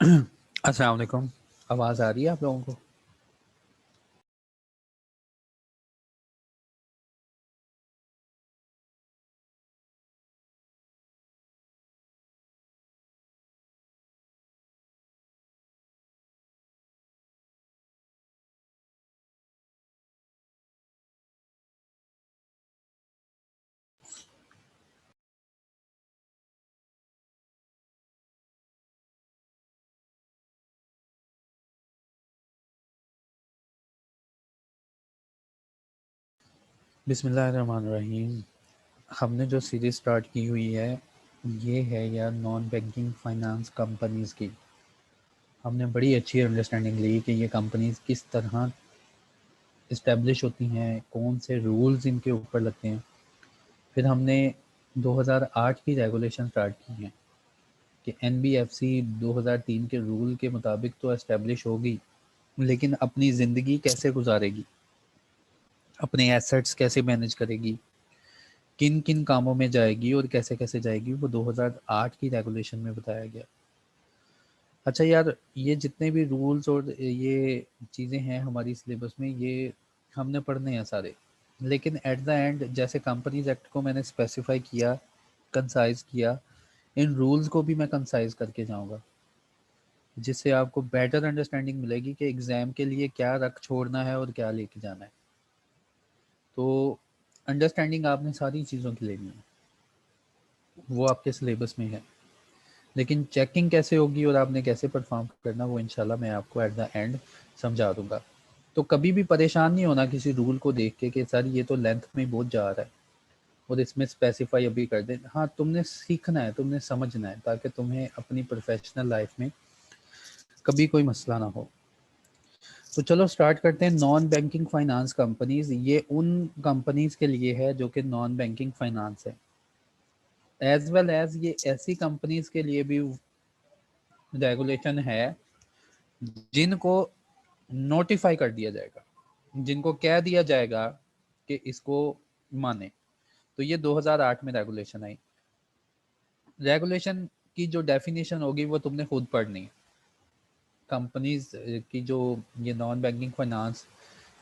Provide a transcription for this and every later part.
अस्सलाम वालेकुम। आवाज़ आ रही है आप लोगों को? बिस्मिल्लाहिर्रहमानिर्रहीम। हमने जो सीरीज़ स्टार्ट की हुई है, ये है यार नॉन बैंकिंग फाइनेंस कंपनीज़ की। हमने बड़ी अच्छी अंडरस्टैंडिंग ली कि ये कंपनीज़ किस तरह इस्टेब्लिश होती हैं, कौन से रूल्स इनके ऊपर लगते हैं। फिर हमने 2008 की रेगुलेशन स्टार्ट की हैं कि एनबीएफसी 2003 के रूल के मुताबिक तो इस्टेब्लिश होगी, लेकिन अपनी ज़िंदगी कैसे गुजारेगी, अपने एसेट्स कैसे मैनेज करेगी, किन किन कामों में जाएगी और कैसे कैसे जाएगी, वो 2008 की रेगुलेशन में बताया गया। अच्छा यार, ये जितने भी रूल्स और ये चीज़ें हैं हमारी सिलेबस में, ये हमने पढ़ने हैं सारे, लेकिन एट द एंड जैसे कंपनीज एक्ट को मैंने स्पेसिफाई किया, कंसाइज किया, इन रूल्स को भी मैं कंसाइज करके जाऊंगा, जिससे आपको बेटर अंडरस्टैंडिंग मिलेगी कि एग्ज़ाम के लिए क्या रख छोड़ना है और क्या लेके जाना है। तो अंडरस्टैंडिंग आपने सारी चीज़ों की लेनी है, वो आपके सिलेबस में है, लेकिन चेकिंग कैसे होगी और आपने कैसे परफॉर्म करना, वो इंशाल्लाह मैं आपको एट द एंड समझा दूंगा। तो कभी भी परेशान नहीं होना किसी रूल को देख के कि सर ये तो लेंथ में बहुत जा रहा है और इसमें स्पेसिफाई अभी कर दें। हाँ, तुमने सीखना है, तुमने समझना है, ताकि तुम्हें अपनी प्रोफेशनल लाइफ में कभी कोई मसला ना हो। तो चलो स्टार्ट करते हैं। नॉन बैंकिंग फाइनेंस कंपनीज, ये उन कंपनीज के लिए है जो कि नॉन बैंकिंग फाइनेंस है, एज वेल एज ये ऐसी कंपनीज के लिए भी रेगुलेशन है जिनको नोटिफाई कर दिया जाएगा, जिनको कह दिया जाएगा कि इसको माने। तो ये 2008 में रेगुलेशन आई। रेगुलेशन की जो डेफिनेशन होगी वो तुमने खुद पढ़नी है। कंपनीज की जो ये नॉन बैंकिंग फाइनेंस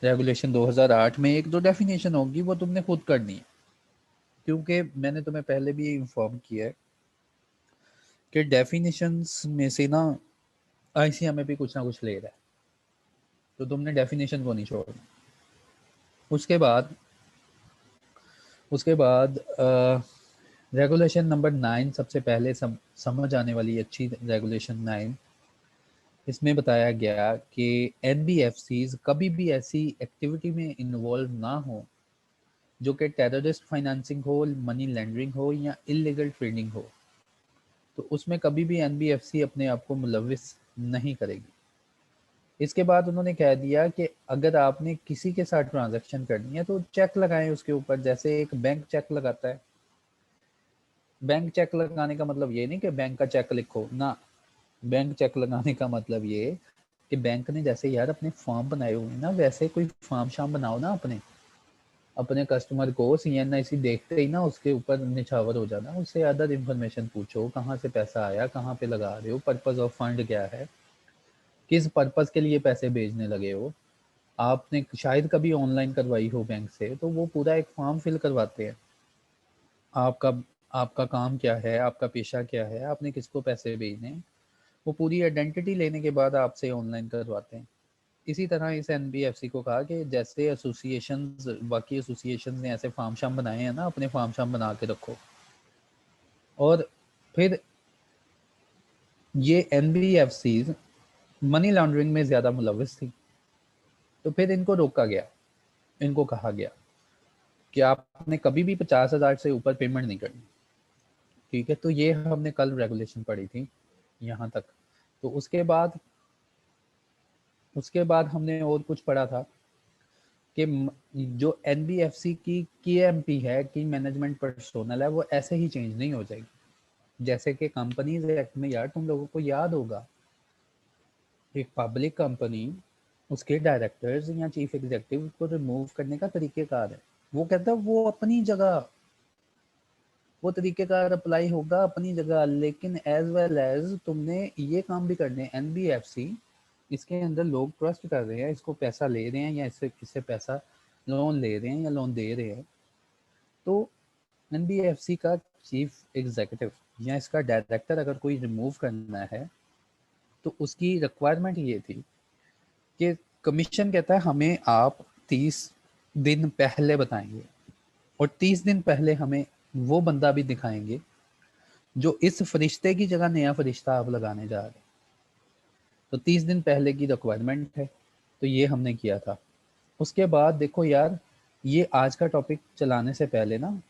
रेगुलेशन 2008 में एक जो डेफिनेशन होगी वो तुमने खुद करनी है, क्योंकि मैंने तुम्हें पहले भी इन्फॉर्म किया है कि डेफिनेशंस में से ना आईसीएमए भी कुछ ना कुछ ले रहा है, तो तुमने डेफिनेशन को नहीं छोड़ना। उसके बाद उसके बाद रेगुलेशन नंबर 9 सबसे पहले समझ आने वाली अच्छी रेगुलेशन 9। इसमें बताया गया कि एनबीएफसीज कभी भी ऐसी एक्टिविटी में इन्वॉल्व ना हो जो कि टेररिस्ट फाइनेंसिंग हो, मनी लैंडरिंग हो या इलीगल ट्रेडिंग हो, तो उसमें कभी भी एनबीएफसी अपने आप को मुलविस नहीं करेगी। इसके बाद उन्होंने कह दिया कि अगर आपने किसी के साथ ट्रांजैक्शन करनी है तो चेक लगाएं उसके ऊपर, जैसे एक बैंक चेक लगाता है। बैंक चेक लगाने का मतलब ये नहीं कि बैंक का चेक लिखो ना, बैंक चेक लगाने का मतलब ये कि बैंक ने जैसे यार अपने फॉर्म बनाए हुए हैं ना, वैसे कोई फॉर्म शाम बनाओ ना, अपने अपने कस्टमर को सीएनआईसी देखते ही ना उसके ऊपर निछावर हो जाना, उससे अदर इन्फॉर्मेशन पूछो, कहाँ से पैसा आया, कहाँ पे लगा रहे हो, पर्पज ऑफ फंड क्या है, किस पर्पज के लिए पैसे भेजने लगे हो, आपने शायद कभी ऑनलाइन करवाई हो बैंक से, तो वो पूरा एक फॉर्म फिल करवाते हैं। आपका आपका काम क्या है, आपका पेशा क्या है, आपने किसको पैसे भेजने हैं, वो पूरी आइडेंटिटी लेने के बाद आपसे ऑनलाइन करवाते हैं। इसी तरह इस एनबीएफसी को कहा कि जैसे एसोसिएशन, बाकी एसोसिएशन ने ऐसे फार्म शाम बनाए हैं ना, अपने फार्म शाम बना के रखो। और फिर ये एनबीएफसी मनी लॉन्ड्रिंग में ज़्यादा मुलविस थी, तो फिर इनको रोका गया। इनको कहा गया कि आपने कभी भी 50,000 से ऊपर पेमेंट नहीं करनी। ठीक है, तो ये हमने कल रेगुलेशन पढ़ी थी यहाँ तक। तो उसके बाद हमने और कुछ पढ़ा था कि जो एनबीएफसी की केएमपी है, की मैनेजमेंट पर्सोनल है, वो ऐसे ही चेंज नहीं हो जाएगी। जैसे कि कंपनीज एक्ट में यार तुम लोगों को याद होगा, एक पब्लिक कंपनी, उसके डायरेक्टर्स या चीफ एग्जीक्यूटिव को रिमूव करने का तरीकेकार है, वो कहता है वो तरीक़ेकार अप्लाई होगा अपनी जगह, लेकिन एज वेल एज तुमने ये काम भी करने। एनबीएफसी इसके अंदर लोग ट्रस्ट कर रहे हैं, इसको पैसा ले रहे हैं या इससे पैसा लोन ले रहे हैं या लोन दे रहे हैं। तो एनबीएफसी का चीफ एग्जीक्यूटिव या इसका डायरेक्टर अगर कोई रिमूव करना है तो उसकी रिक्वायरमेंट ये थी कि कमीशन कहता है हमें आप 30 दिन पहले बताएंगे और 30 दिन पहले हमें वो बंदा भी दिखाएंगे जो इस फरिश्ते की जगह नया फरिश्ता आप लगाने जा रहे हैं। तो 30 दिन पहले की रिक्वायरमेंट है, तो ये हमने किया था। उसके बाद देखो यार, ये आज का टॉपिक चलाने से पहले ना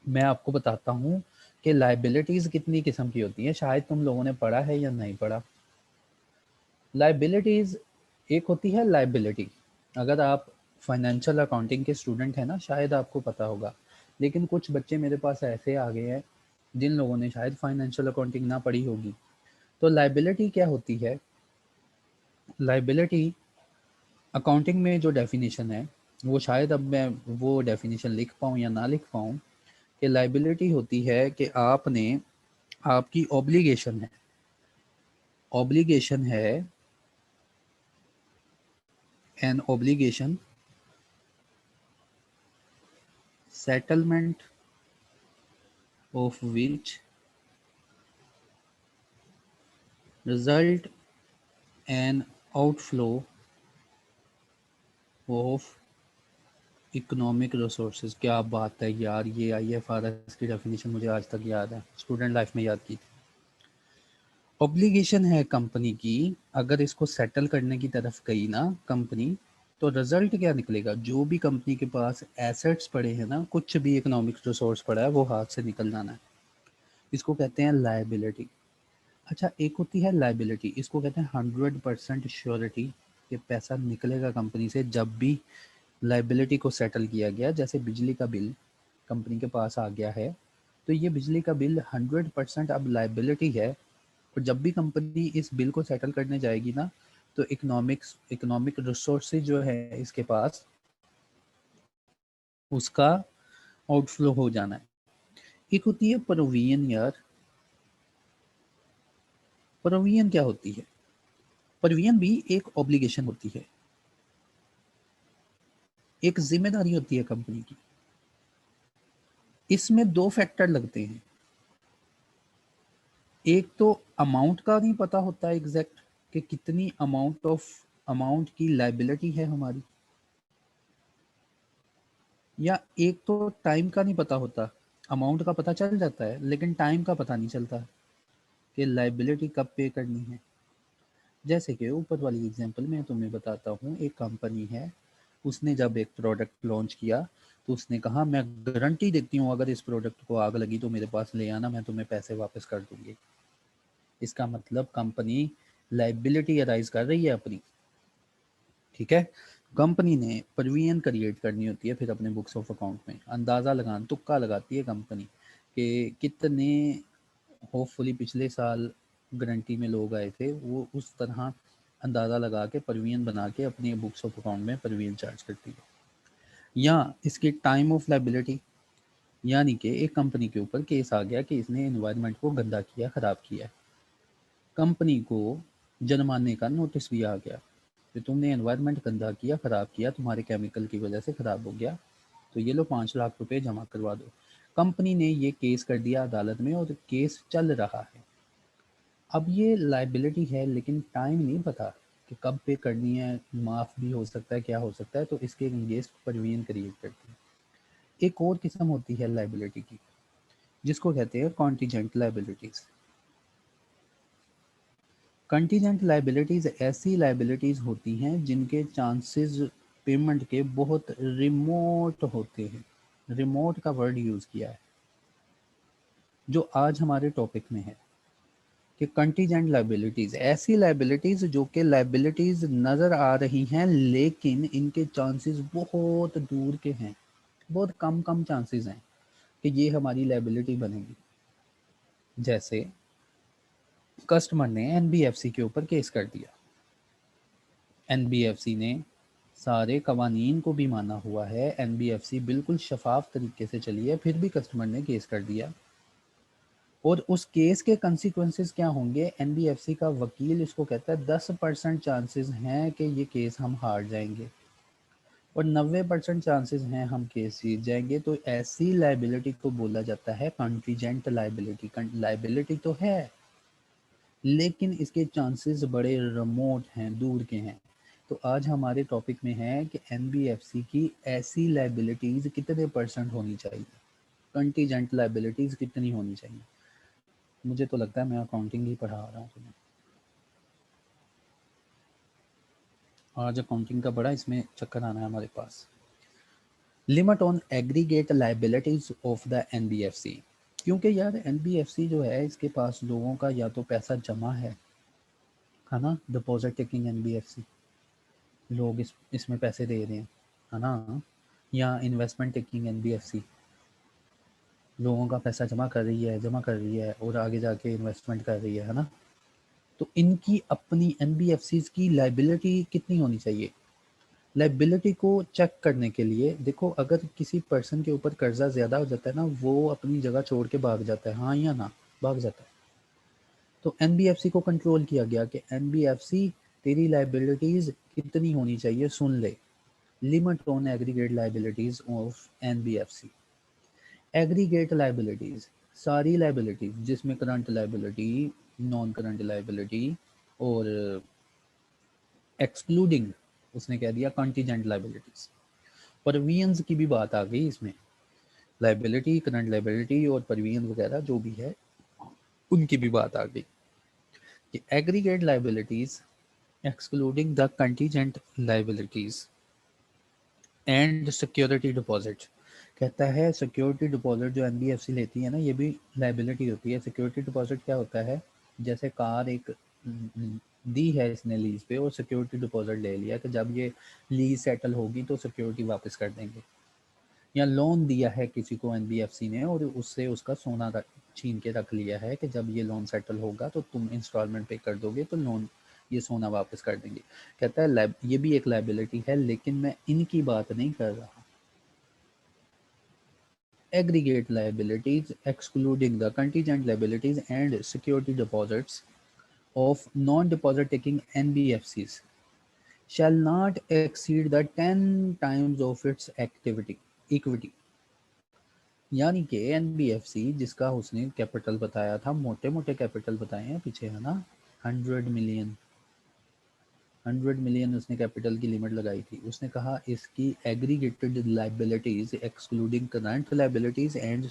मैं आपको बताता हूँ कि लाइबिलिटीज़ कितनी किस्म की होती हैं। शायद तुम लोगों ने पढ़ा है या नहीं पढ़ा। लाइबिलिटीज़ एक होती है लाइबिलिटी। अगर आप फाइनेंशियल अकाउंटिंग के स्टूडेंट हैं ना, शायद आपको पता होगा, लेकिन कुछ बच्चे मेरे पास ऐसे आ गए हैं जिन लोगों ने शायद फाइनेंशियल अकाउंटिंग ना पढ़ी होगी। तो लाइबिलिटी क्या होती है? लाइबिलिटी अकाउंटिंग में जो डेफिनेशन है वो शायद अब मैं वो डेफिनेशन लिख पाऊँ या ना लिख पाऊँ, कि लाइबिलिटी होती है कि आपने, आपकी ऑब्लिगेशन है an obligation settlement of which result an outflow of economic resources. क्या बात है यार, ये IFRS की डेफिनेशन मुझे आज तक याद है, स्टूडेंट लाइफ में याद की थी। ऑब्लिगेशन है कंपनी की, अगर इसको सेटल करने की तरफ गई ना कंपनी, तो रिजल्ट क्या निकलेगा? जो भी कंपनी के पास एसेट्स पड़े हैं ना, कुछ भी इकोनॉमिक रिसोर्स पड़ा है, वो हाथ से निकल जाना है। इसको कहते हैं लायबिलिटी। अच्छा, एक होती है लाइबिलिटी, इसको कहते हैं 100% श्योरिटी कि पैसा निकलेगा कंपनी से जब भी लाइबिलिटी को सेटल किया गया। जैसे बिजली का बिल कंपनी के पास आ गया है, तो ये बिजली का बिल 100% अब लाइबिलिटी है, और जब भी कंपनी इस बिल को सेटल करने जाएगी ना, तो इकोनॉमिक रिसोर्सेज जो है इसके पास, उसका आउटफ्लो हो जाना है। एक होती है प्रोविजन यार। प्रोविजन क्या होती है? प्रोविजन भी एक ऑब्लिगेशन होती है, एक जिम्मेदारी होती है कंपनी की। इसमें दो फैक्टर लगते हैं। एक तो अमाउंट का नहीं पता होता एग्जैक्ट कि कितनी अमाउंट की लाइबिलिटी है हमारी, या एक तो टाइम का नहीं पता होता। अमाउंट का पता चल जाता है लेकिन टाइम का पता नहीं चलता कि लाइबिलिटी कब पे करनी है। जैसे कि ऊपर वाली एग्जांपल में तुम्हें बताता हूँ, एक कंपनी है, उसने जब एक प्रोडक्ट लॉन्च किया तो उसने कहा मैं गारंटी देती हूँ अगर इस प्रोडक्ट को आग लगी तो मेरे पास ले आना, मैं तुम्हें पैसे वापस कर दूंगी। इसका मतलब कंपनी लाइबिलिटी अराइज कर रही है अपनी। ठीक है, कंपनी ने प्रोविजन क्रिएट करनी होती है फिर अपने बुक्स ऑफ अकाउंट में। अंदाज़ा लगा, तुक्का लगाती है कंपनी कि कितने होपफुली पिछले साल गारंटी में लोग आए थे, वो उस तरह अंदाज़ा लगा के प्रोविजन बना के अपनी बुक्स ऑफ अकाउंट में प्रोविजन चार्ज करती है। या इसकी टाइम ऑफ लाइबिलिटी, यानी कि एक कंपनी के ऊपर केस आ गया कि इसने एनवायरनमेंट को गंदा किया, ख़राब किया। कंपनी को जुर्माने का नोटिस भी आ गया कि तुमने एनवायरनमेंट गंदा किया, ख़राब किया, तुम्हारे केमिकल की वजह से ख़राब हो गया, तो ये लो 5 लाख रुपए जमा करवा दो। कंपनी ने ये केस कर दिया अदालत में और केस चल रहा है। अब ये लाइबिलिटी है लेकिन टाइम नहीं पता कि कब पे करनी है, माफ़ भी हो सकता है, क्या हो सकता है, तो इसके अगेंस्ट प्रोविजन क्रिएट करती है। एक और किस्म होती है लाइबिलिटी की, जिसको कहते हैं कॉन्टीजेंट लाइबिलिटीज़। कंटीजेंट लाइबिलिटीज़ ऐसी लाइबिलिटीज़ होती हैं जिनके चांसेस पेमेंट के बहुत रिमोट होते हैं। रिमोट का वर्ड यूज़ किया है, जो आज हमारे टॉपिक में है कि कंटीजेंट लाइबिलिटीज़ ऐसी लाइबिलिटीज़ जो कि लाइबिलिटीज़ नज़र आ रही हैं लेकिन इनके चांसेस बहुत दूर के हैं, बहुत कम कम चांसेस हैं कि ये हमारी लाइबिलिटी बनेगी। जैसे कस्टमर ने एनबीएफसी के ऊपर केस कर दिया, एनबीएफसी ने सारे कवानीन को भी माना हुआ है, एनबीएफसी बिल्कुल शफाफ तरीके से चली है, फिर भी कस्टमर ने केस कर दिया। और उस केस के कंसिक्वेंसेस क्या होंगे, एनबीएफसी का वकील इसको कहता है 10% चांसेस हैं कि ये केस हम हार जाएंगे और 90% चांसेस हैं हम केस जीत जाएंगे। तो ऐसी लाइबिलिटी को बोला जाता है कंटीजेंट लाइबिलिटी। लाइबिलिटी तो है लेकिन इसके चांसेस बड़े रिमोट हैं, दूर के हैं। तो आज हमारे टॉपिक में है कि एनबीएफसी की ऐसी लाइबिलिटीज कितने परसेंट होनी चाहिए, कंटीजेंट लाइबिलिटीज कितनी होनी चाहिए। मुझे तो लगता है मैं अकाउंटिंग ही पढ़ा रहा हूँ तुम्हें। आज अकाउंटिंग का बड़ा इसमें चक्कर आना है हमारे पास। Limit on aggregate liabilities of the NBFC. क्योंकि यार एनबीएफसी जो है इसके पास लोगों का या तो पैसा जमा है ना, डिपॉजिट टेकिंग एनबीएफसी, लोग इसमें पैसे दे रहे हैं, है ना, या इन्वेस्टमेंट टेकिंग एनबीएफसी, लोगों का पैसा जमा कर रही है और आगे जाके इन्वेस्टमेंट कर रही है ना। तो इनकी अपनी एनबीएफसीज की लाइबिलिटी कितनी होनी चाहिए। लाइबिलिटी को चेक करने के लिए देखो, अगर किसी पर्सन के ऊपर कर्जा ज़्यादा हो जाता है ना, वो अपनी जगह छोड़ के भाग जाता है, हाँ या ना, भाग जाता है। तो एनबीएफसी को कंट्रोल किया गया कि एनबीएफसी तेरी लाइबिलिटीज़ कितनी होनी चाहिए, सुन ले। Limit on aggregate liabilities of NBFC. Aggregate liabilities, सारी लाइबिलिटीज़ जिसमें current liability, non current liability और एक्सक्लूडिंग, उसने कह दिया कंटीजेंट लाइबिलिटीज़। परवीएंस की भी बात आ गई इसमें, लाइबिलिटी, करंट लाइबिलिटी और परवीएंस वगैरह जो भी है उनकी भी बात आ गई कि aggregate liabilities excluding the contingent liabilities and security deposit. कहता है सिक्योरिटी डिपॉजिट जो एनबीएफसी लेती है ना, ये भी लाइबिलिटी होती है। सिक्योरिटी डिपॉजिट क्या होता है, जैसे कार एक दी है इसने लीज पे और सिक्योरिटी डिपॉजिट ले लिया कि जब ये लीज सेटल होगी तो सिक्योरिटी वापस कर देंगे। या लोन दिया है किसी को एनबीएफसी ने और उससे उसका सोना छीन के रख लिया है कि जब ये लोन सेटल होगा तो तुम इंस्टॉलमेंट पे कर दोगे तो लोन, ये सोना वापस कर देंगे। कहता है ये भी एक लाइबिलिटी है लेकिन मैं इनकी बात नहीं कर रहा। Aggregate liabilities excluding the contingent liabilities and security deposits of non-deposit taking NBFCs shall not exceed the 10 times of its activity equity। यानी कि एनबीएफसी जिसका उसने कैपिटल बताया था, मोटे मोटे कैपिटल बताए हैं पीछे, है ना, 100 मिलियन, 100 मिलियन उसने कैपिटल की लिमिट लगाई थी। उसने कहा इसकी aggregated liabilities excluding current liabilities and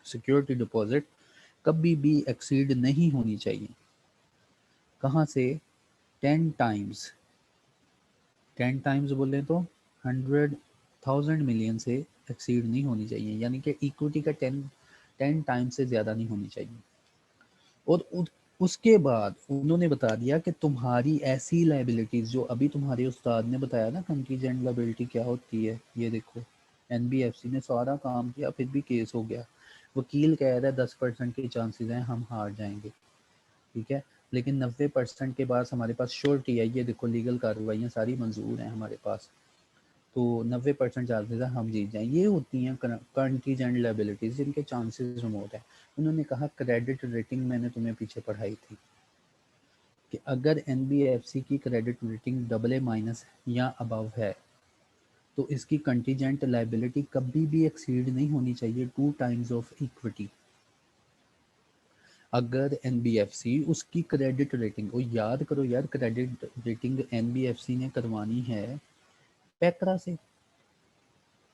security deposit कभी भी एक्सीड नहीं होनी चाहिए। कहाँ से, 10 टाइम्स, 10 टाइम्स बोले तो 100,000 मिलियन से एक्सीड नहीं होनी चाहिए, यानी कि इक्विटी का 10 टाइम्स से ज़्यादा नहीं होनी चाहिए। और उसके बाद उन्होंने बता दिया कि तुम्हारी ऐसी लाइबिलिटीज़ जो अभी तुम्हारे उस्ताद ने बताया ना, कंटीजेंट लाइबिलिटी क्या होती है, ये देखो एनबीएफसी ने सारा काम किया फिर भी केस हो गया। वकील कह रहा है 10% के चांसेस हैं हम हार जाएंगे, ठीक है, लेकिन 90% के पास हमारे पास श्योरिटी है, ये देखो लीगल कार्रवाइयाँ सारी मंजूर हैं हमारे पास, तो 90% चांसेस है हम जीत जाएं। ये होती हैं कंटीजेंट लाइबिलिटीज जिनके चांसेस रिमोट है। उन्होंने कहा क्रेडिट रेटिंग मैंने तुम्हें पीछे पढ़ाई थी कि अगर एनबीएफसी की क्रेडिट रेटिंग AA- या अबव है तो इसकी कंटीजेंट लाइबिलिटी कभी भी एक्सीड नहीं होनी चाहिए 2 टाइम्स ऑफ इक्विटी। अगर एनबीएफसी उसकी क्रेडिट रेटिंग, और याद करो यार, क्रेडिट रेटिंग एनबीएफसी ने करवानी है पैकरा से,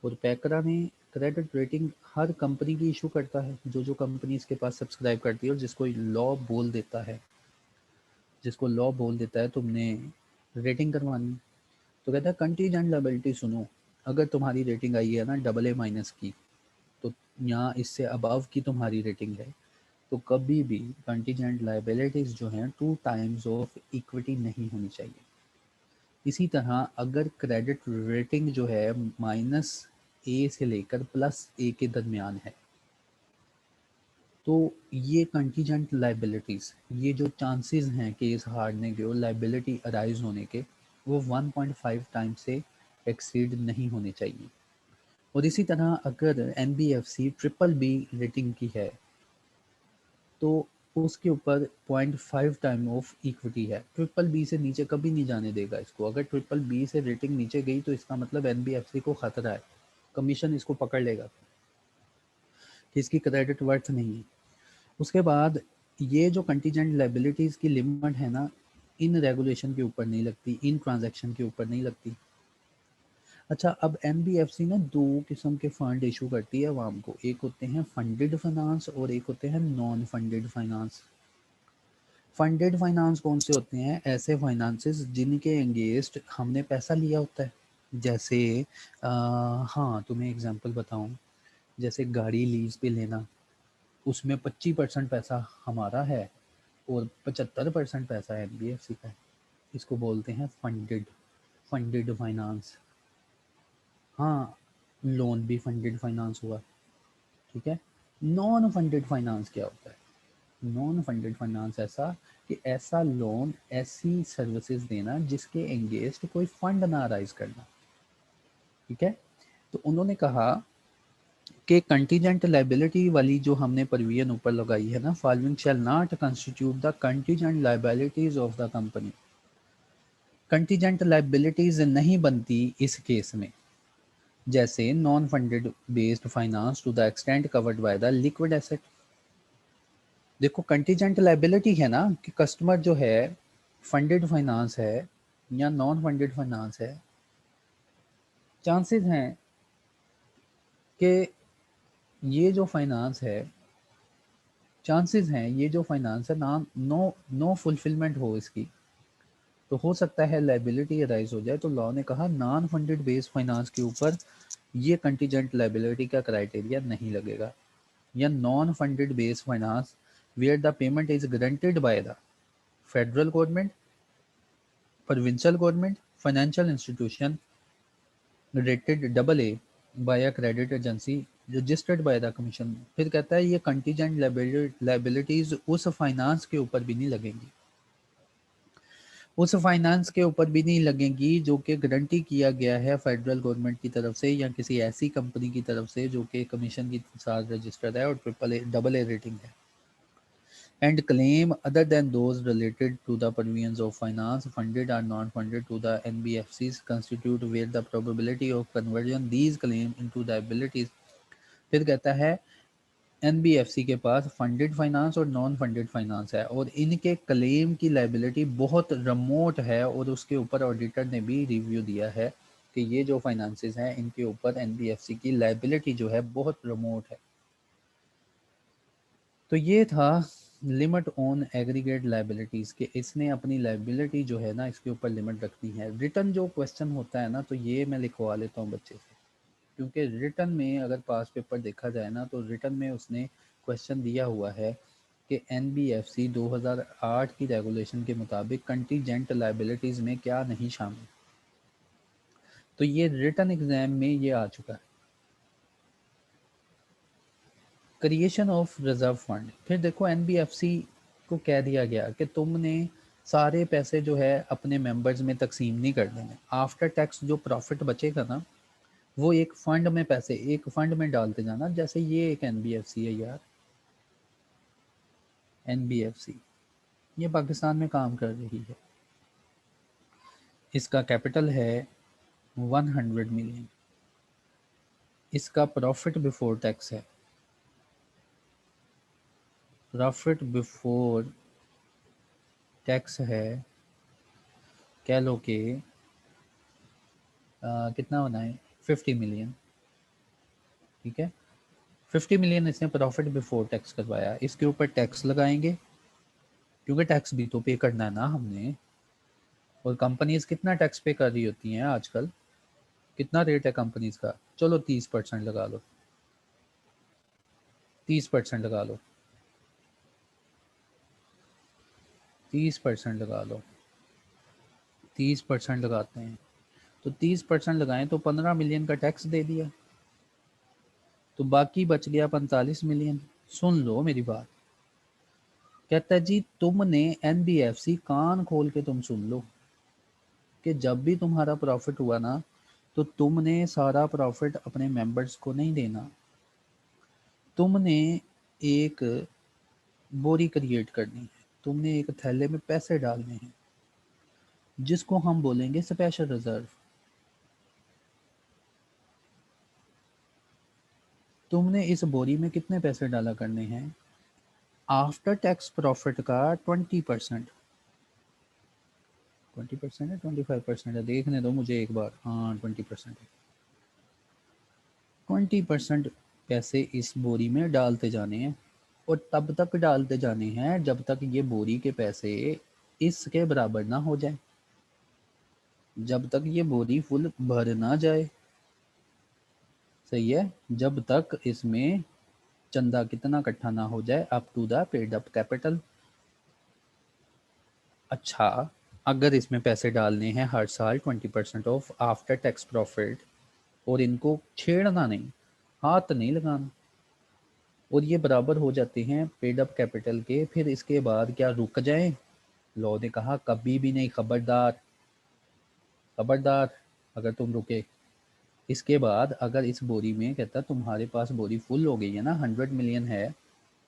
और पैकरा ने क्रेडिट रेटिंग हर कंपनी की इशू करता है, जो कंपनी इसके पास सब्सक्राइब करती है और जिसको लॉ बोल देता है, जिसको लॉ बोल देता है तुमने रेटिंग करवानी। तो कहता है कंटीजेंट लायबिलिटी सुनो, अगर तुम्हारी रेटिंग आई है ना AA- की, तो यहाँ इससे अबव की तुम्हारी रेटिंग है, तो कभी भी कंटीजेंट लायबिलिटीज जो हैं 2 टाइम्स ऑफ इक्विटी नहीं होनी चाहिए। इसी तरह अगर क्रेडिट रेटिंग जो है -A से लेकर +A के दरमियान है, तो ये कंटीजेंट लाइबिलिटीज़, ये जो चांसेस हैं केस हारने के और लाइबिलिटी अराइज होने के, वो 1.5 टाइम से एक्सीड नहीं होने चाहिए। और इसी तरह अगर एनबीएफसी ट्रिपल बी रेटिंग की है तो उसके ऊपर 0.5 टाइम ऑफ इक्विटी है। ट्रिपल बी से नीचे कभी नहीं जाने देगा इसको। अगर ट्रिपल बी से रेटिंग नीचे गई तो इसका मतलब एनबीएफसी को खतरा है, कमीशन इसको पकड़ लेगा कि इसकी क्रेडिट वर्थ नहीं है। उसके बाद ये जो कंटीजेंट लाइबिलिटीज़ की लिमिट है ना, इन रेगुलेशन के ऊपर नहीं लगती, इन ट्रांजैक्शन के ऊपर नहीं लगती। अच्छा, अब एनबीएफसी ना दो किस्म के फंड इशू करती है अवाम को, एक होते हैं फंडेड फाइनेंस और एक होते हैं non funded finance. Funded finance कौन से होते हैं? ऐसे फाइनेंसेस जिनके एंगेंस्ट हमने पैसा लिया होता है। जैसे हाँ, तुम्हें एग्जांपल बताऊं, जैसे गाड़ी लीज पे लेना, उसमें 25% पैसा हमारा है और 75% पैसा एनबीएफसी का है। इसको बोलते हैं फंडेड फंडेड फाइनेंस। हाँ, लोन भी फंडेड फाइनेंस हुआ, ठीक है। नॉन फंडेड फाइनेंस क्या होता है? नॉन फंडेड फाइनेंस ऐसा कि ऐसा लोन, ऐसी सर्विसेज देना जिसके एंगेंस्ट कोई फंड ना राइज करना, ठीक है। तो उन्होंने कहा कि कंटीजेंट लाइबिलिटी वाली जो हमने प्रोविजन ऊपर लगाई है ना, following shall not constitute the contingent liabilities of the company. Contingent liabilities नहीं बनती इस केस में, जैसे non funded based finance to the extent covered by the liquid asset. देखो, कंटीजेंट लाइबिलिटी है ना कि कस्टमर जो है फंडेड फाइनेंस है या नॉन फंडेड फाइनेंस है, चांसेस हैं कि ये जो फाइनेंस है, चांसेस हैं ये जो फाइनेंस है ना, नो फुलफिलमेंट हो इसकी, तो हो सकता है लाइबिलिटी राइज हो जाए। तो लॉ ने कहा नॉन फंडेड बेस्ड फाइनेंस के ऊपर ये कंटीजेंट लाइबिलिटी का क्राइटेरिया नहीं लगेगा, या non funded based finance where the payment is guaranteed by the federal government, provincial government, financial institution rated double A by a credit agency registered by the commission. फिर कहता है ये contingent liabilities उस finance के ऊपर भी नहीं लगेंगी, उस फाइनेंस के ऊपर भी नहीं लगेंगी जो कि गारंटी किया गया है फेडरल गवर्नमेंट की तरफ से या किसी ऐसी कंपनी की तरफ से जो कि कमीशन के साथ रजिस्टर्ड है और triple A double A rating है। And claim other than those related to the provisions of finance, funded or non-funded to the NBFCs constitute where the probability of conversion these claim into liabilities। फिर कहता है NBFC के पास funded finance और non funded finance है और इनके claim की liability बहुत रिमोट है, और उसके ऊपर ऑडिटर ने भी रिव्यू दिया है कि ये जो फाइनेंसेस हैं इनके ऊपर एनबीएफसी की लाइबिलिटी जो है बहुत रिमोट है। तो ये था लिमिट ऑन एग्रीगेट लाइबिलिटीज़ के, इसने अपनी लाइबिलिटी जो है ना इसके ऊपर लिमिट रखनी है। रिटर्न जो क्वेश्चन होता है ना, तो ये मैं लिखवा लेता हूँ बच्चे से, क्योंकि रिटर्न में अगर पास पेपर देखा जाए ना तो रिटर्न में उसने क्वेश्चन दिया हुआ है कि एनबीएफसी 2008 की रेगुलेशन के मुताबिक कंटीजेंट लाइबिलिटीज़ में क्या नहीं शामिल। तो ये रिटर्न एग्जाम में ये आ चुका है। क्रिएशन ऑफ रिजर्व फंड, फिर देखो एनबीएफसी को कह दिया गया कि तुमने सारे पैसे जो है अपने मेंबर्स में तकसीम नहीं कर देने, आफ्टर टैक्स जो प्रॉफिट बचेगा ना वो एक फंड में, पैसे एक फंड में डालते जाना। जैसे ये एक एनबीएफसी है यार, एनबीएफसी ये पाकिस्तान में काम कर रही है, इसका कैपिटल है 100 मिलियन, इसका प्रॉफिट बिफोर टैक्स है, प्रॉफिट बिफोर टैक्स है, कह लो कि कितना होना है 50 मिलियन, ठीक है। 50 मिलियन इसने प्रॉफिट बिफोर टैक्स करवाया, इसके ऊपर टैक्स लगाएंगे क्योंकि टैक्स भी तो पे करना है ना हमने। और कंपनीज कितना टैक्स पे कर रही होती हैं आजकल, कितना रेट है कंपनीज का? चलो 30% लगा लो, 30% लगा लो, 30% लगा लो, 30% लगाते हैं। तो 30% लगाएं तो 15 मिलियन का टैक्स दे दिया, तो बाकी बच गया 45 मिलियन। सुन लो मेरी बात, कहता है जी तुमने एनबीएफसी कान खोल के तुम सुन लो कि जब भी तुम्हारा प्रॉफिट हुआ ना तो तुमने सारा प्रॉफिट अपने मेंबर्स को नहीं देना, तुमने एक बोरी क्रिएट करनी है, तुमने एक थैले में पैसे डालने हैं जिसको हम बोलेंगे स्पेशल रिजर्व। तुमने इस बोरी में कितने पैसे डाला करने हैं? आफ्टर टैक्स प्रॉफिट का 20%। 20% है, 25% है, देखने दो मुझे एक बार। हाँ 20% है। 20% पैसे इस बोरी में डालते जाने हैं और तब तक डालते जाने हैं जब तक ये बोरी के पैसे इसके बराबर ना हो जाए, जब तक ये बोरी फुल भर ना जाए। सही है, जब तक इसमें चंदा कितना इकट्ठा ना हो जाए, up to the paid up capital. अच्छा, अगर इसमें पैसे डालने हैं हर साल 20% ऑफ आफ्टर टैक्स प्रॉफिट और इनको छेड़ना नहीं, हाथ नहीं लगाना, और ये बराबर हो जाते हैं पेड अप कैपिटल के, फिर इसके बाद क्या रुक जाएं? लॉ ने कहा कभी भी नहीं, खबरदार खबरदार अगर तुम रुके। इसके बाद अगर इस बोरी में कहता तुम्हारे पास बोरी फुल हो गई है ना, 100 मिलियन है,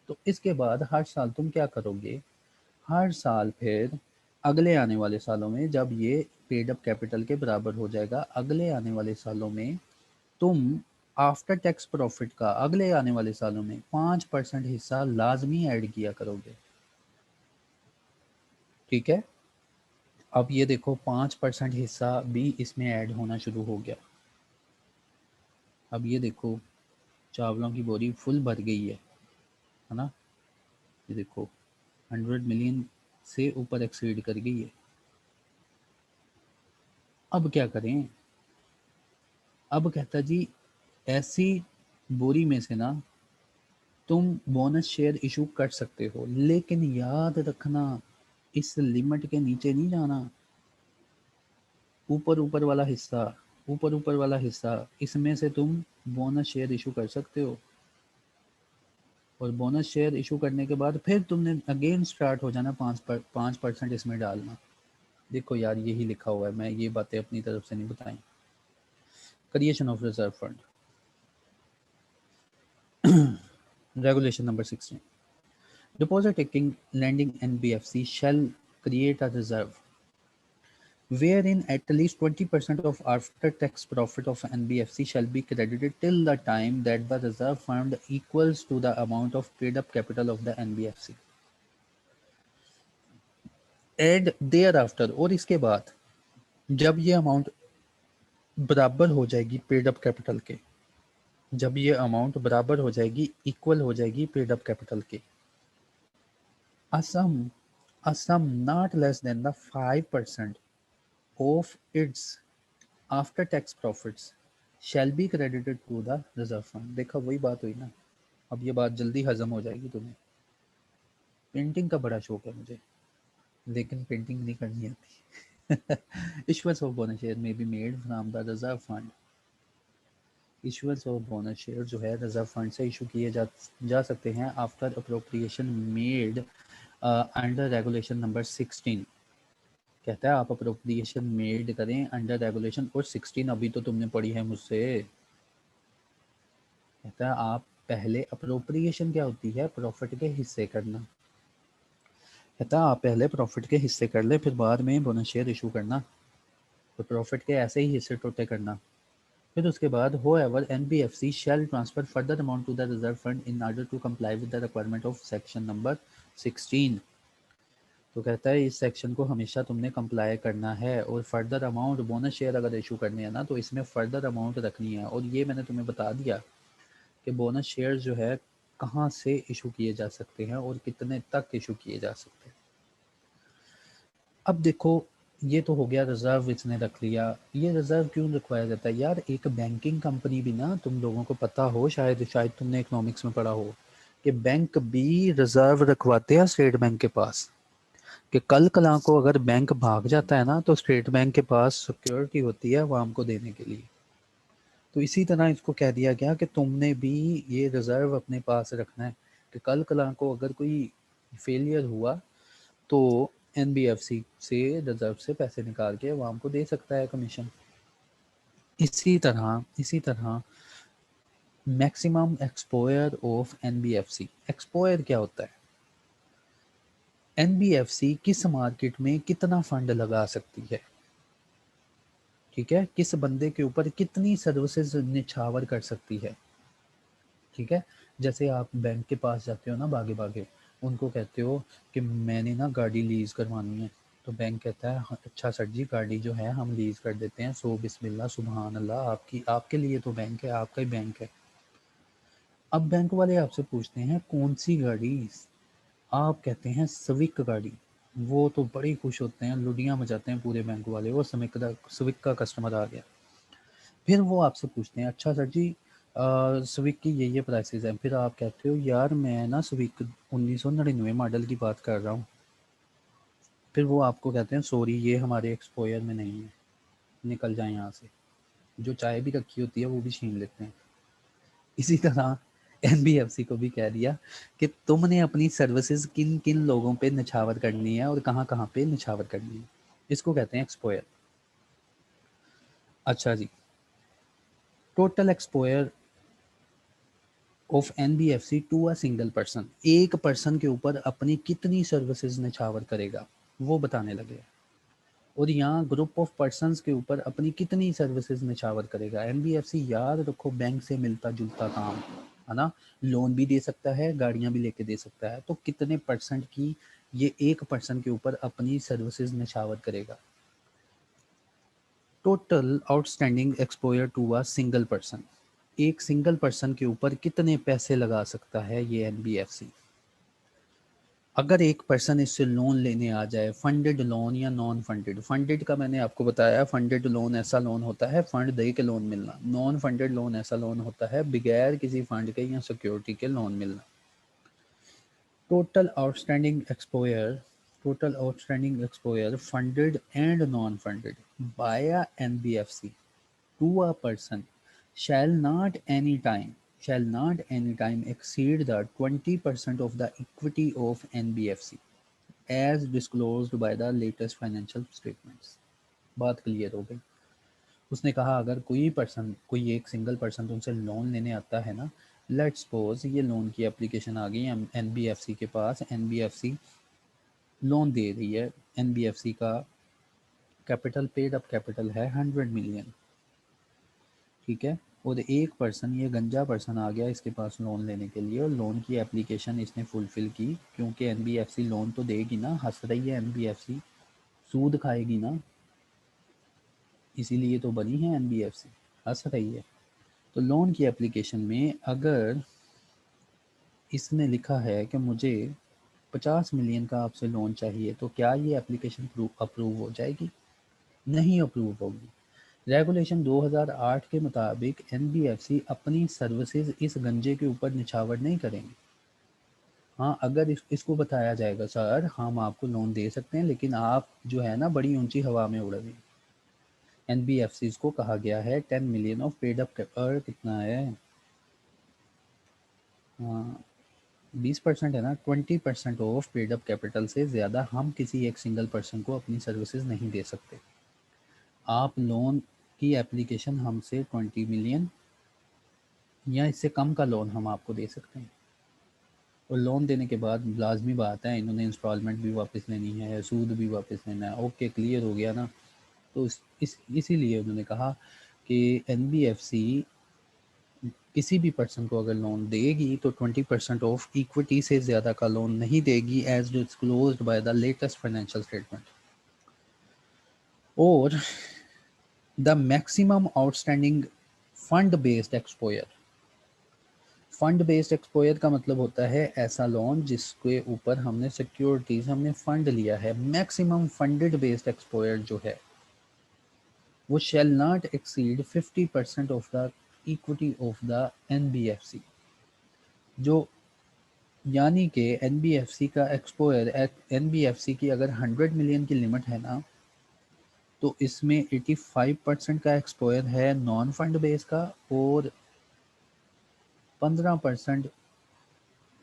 तो इसके बाद हर साल तुम क्या करोगे? हर साल फिर अगले आने वाले सालों में जब ये पेड अप कैपिटल के बराबर हो जाएगा, अगले आने वाले सालों में तुम आफ्टर टैक्स प्रॉफिट का अगले आने वाले सालों में 5% हिस्सा लाजमी ऐड किया करोगे। ठीक है, अब ये देखो 5% हिस्सा भी इसमें ऐड होना शुरू हो गया। अब ये देखो चावलों की बोरी फुल भर गई है ना, ये देखो 100 मिलियन से ऊपर एक्सीड कर गई है। अब क्या करें? अब कहता जी ऐसी बोरी में से ना तुम बोनस शेयर इशू कर सकते हो, लेकिन याद रखना इस लिमिट के नीचे नहीं जाना। ऊपर ऊपर वाला हिस्सा, ऊपर ऊपर वाला हिस्सा, इसमें से तुम बोनस शेयर इशू कर सकते हो, और बोनस शेयर इशू करने के बाद फिर तुमने अगेन स्टार्ट हो जाना 5% इसमें डालना। देखो यार यही लिखा हुआ है, मैं ये बातें अपनी तरफ से नहीं बताई। Creation of reserve fund, regulation number 16, deposit taking lending NBFC shall create a reserve wherein at least 20% of after-tax profit of NBFC shall be credited till the time that the reserve fund equals to the amount of paid-up capital of the NBFC. And thereafter, और इसके बाद जब ये amount बराबर हो जाएगी paid up capital के, जब ये अमाउंट बराबर हो जाएगी, इक्वल हो जाएगी पेड अप कैपिटल के, a sum not less than the 5% of its after tax profits shall be credited to the reserve fund. देखा वही बात हुई ना, अब ये बात जल्दी हजम हो जाएगी तुम्हें। पेंटिंग का बड़ा शौक है मुझे, लेकिन पेंटिंग नहीं करनी आती। इश्यूएंस ऑफ बोनस शेयर में be made from the reserve fund. Issuance of bonus share जो है रिजर्व फंड से इशू किए जा सकते हैं after appropriation made under regulation number 16। कहता है आप अप्रोप्रिएशन मेड करें अंडर रेगुलेशन, और 16 अभी तो तुमने पढ़ी है मुझसे। कहता है आप पहले, अप्रोप्रिएशन क्या होती है? प्रॉफिट के हिस्से करना। कहता है आप पहले प्रॉफिट के हिस्से कर ले, फिर बाद में बोनस शेयर इशू करना। तो प्रॉफिट के ऐसे ही हिस्से टोटे करना। फिर उसके बाद however NBFC shall transfer further amount to the reserve fund in order to comply with the requirement of section number 16। तो कहता है इस सेक्शन को हमेशा तुमने कंप्लाई करना है, और फर्दर अमाउंट बोनस शेयर अगर इशू करने हैं ना तो इसमें फर्दर अमाउंट रखनी है। और ये मैंने तुम्हें बता दिया कि बोनस शेयर जो है कहाँ से इशू किए जा सकते हैं और कितने तक इशू किए जा सकते हैं। अब देखो ये तो हो गया रिजर्व इसने रख लिया। ये रिजर्व क्यों रखवाया जाता है यार? एक बैंकिंग कंपनी भी ना, तुम लोगों को पता हो, शायद शायद तुमने इकोनॉमिक्स में पढ़ा हो कि बैंक भी रिजर्व रखवाते हैं स्टेट बैंक के पास, कि कल कला को अगर बैंक भाग जाता है ना तो स्टेट बैंक के पास सिक्योरिटी होती है आवाम को देने के लिए। तो इसी तरह इसको कह दिया गया कि तुमने भी ये रिजर्व अपने पास रखना है, कि कल कला को अगर कोई फेलियर हुआ तो एनबीएफसी से रिजर्व से पैसे निकाल के आवाम को दे सकता है कमीशन। इसी तरह maximum exposure of NBFC. Exposure क्या होता है? एनबीएफसी किस मार्केट में कितना फंड लगा सकती है, ठीक है, किस बंदे के ऊपर कितनी सर्विसेज निछावर कर सकती है, ठीक है। जैसे आप बैंक के पास जाते हो ना, भागे भागे उनको कहते हो कि मैंने ना गाड़ी लीज करवानी है, तो बैंक कहता है "हाँ, अच्छा सर जी, गाड़ी जो है हम लीज कर देते हैं, सो बिस्मिल्लाह सुबहान अल्लाह, आपकी आपके लिए तो बैंक है, आपका ही बैंक है। अब बैंक वाले आपसे पूछते हैं कौन सी गाड़ी, आप कहते हैं स्विक गाड़ी, वो तो बड़े खुश होते हैं, लुडियाँ मचाते हैं पूरे बैंक वाले, वो स्विक का कस्टमर आ गया। फिर वो आपसे पूछते हैं अच्छा सर जी, स्विक की ये प्राइसेस हैं, फिर आप कहते हो यार मैं ना स्विक 1999 मॉडल की बात कर रहा हूँ। फिर वो आपको कहते हैं सॉरी, ये हमारे एक्सपोयर में नहीं है, निकल जाए यहाँ से। जो चाय भी रखी होती है वो भी छीन लेते हैं। इसी तरह एनबीएफसी को भी कह दिया कि तुमने अपनी सर्विसेज किन किन लोगों पे निछावर करनी है और कहाँ कहाँ पे निछावर करनी है, इसको कहते हैं एक्सपोयर। अच्छा जी, total exposure of NBFC to a single person, एक पर्सन के ऊपर अपनी कितनी सर्विसेज निछावर करेगा वो बताने लगे। और यहाँ ग्रुप ऑफ पर्सन्स के ऊपर अपनी कितनी सर्विसेज निछावर करेगा। एनबीएफसी याद रखो बैंक से मिलता जुलता काम है ना, लोन भी दे सकता है, गाड़ियां भी लेके दे सकता है, तो कितने परसेंट की ये एक पर्सन के ऊपर अपनी सर्विसेज निछावर करेगा। Total outstanding exposure to a single person, एक सिंगल पर्सन के ऊपर कितने पैसे लगा सकता है ये एनबीएफसी। अगर एक पर्सन इससे लोन लेने आ जाए, फंडेड लोन या नॉन फंडेड, फंडेड का मैंने आपको बताया, फंडेड लोन ऐसा लोन होता है फंड दे के लोन मिलना, नॉन फंडेड लोन ऐसा लोन होता है बगैर किसी फंड के या सिक्योरिटी के लोन मिलना। Total outstanding exposure, total outstanding exposure funded and non funded by NBFC to a person shall not any time exceed the 20% of the equity of NBFC as disclosed by the latest financial statements। बात clear हो गई। उसने कहा अगर कोई person, कोई एक single person तुमसे लोन लेने आता है ना, लेट्स सपोज ये लोन की एप्लीकेशन आ गई एनबीएफसी के पास, एनबीएफसी लोन दे रही है, एनबीएफसी का कैपिटल, पेड अप कैपिटल है 100 मिलियन, ठीक है। और एक पर्सन, ये गंजा पर्सन आ गया इसके पास लोन लेने के लिए, और लोन की एप्लीकेशन इसने फुलफिल की, क्योंकि एनबीएफसी लोन तो देगी ना, हंस रही है एनबीएफसी, सूद खाएगी ना, इसीलिए तो बनी है एनबीएफसी, हंस रही है। तो लोन की एप्लीकेशन में अगर इसने लिखा है कि मुझे 50 मिलियन का आपसे लोन चाहिए, तो क्या ये एप्लीकेशन अप्रूव हो जाएगी? नहीं अप्रूव होगी। रेगुलेशन 2008 के मुताबिक एनबीएफसी अपनी सर्विसेज इस गंजे के ऊपर निछावर नहीं करेंगे। हाँ, अगर इसको बताया जाएगा सर हम आपको लोन दे सकते हैं, लेकिन आप जो है ना बड़ी ऊंची हवा में उड़ रही। एनबीएफसी को कहा गया है 10 मिलियन ऑफ पेड अप, और कितना है, हाँ 20% है ना, 20% ऑफ पेड अप कैपिटल से ज़्यादा हम किसी एक सिंगल पर्सन को अपनी सर्विसेज नहीं दे सकते। आप लोन की एप्लीकेशन हमसे 20 मिलियन या इससे कम का लोन हम आपको दे सकते हैं, और लोन देने के बाद लाजमी बात है इन्होंने इंस्टॉलमेंट भी वापस लेनी है, सूद भी वापस लेना है। ओके, क्लियर हो गया ना। तो इसीलिए उन्होंने कहा कि एनबीएफसी किसी भी पर्सन को अगर लोन देगी तो 20% ऑफ इक्विटी से ज़्यादा का लोन नहीं देगी, as disclosed by the latest financial statement. और the maximum outstanding fund based exposure, fund based exposure का मतलब होता है ऐसा लोन जिसके ऊपर हमने सिक्योरिटीज, हमने फंड लिया है। मैक्सिमम फंडेड बेस्ड एक्सपोयर जो है वो shall not exceed 50% of the equity of the NBFC. जो यानी कि एनबीएफसी का एक्सपोयर, एनबीएफसी की अगर 100 मिलियन की लिमिट है ना, तो इसमें 85% का एक्सपोयर है नॉन फंड बेस का, और 15%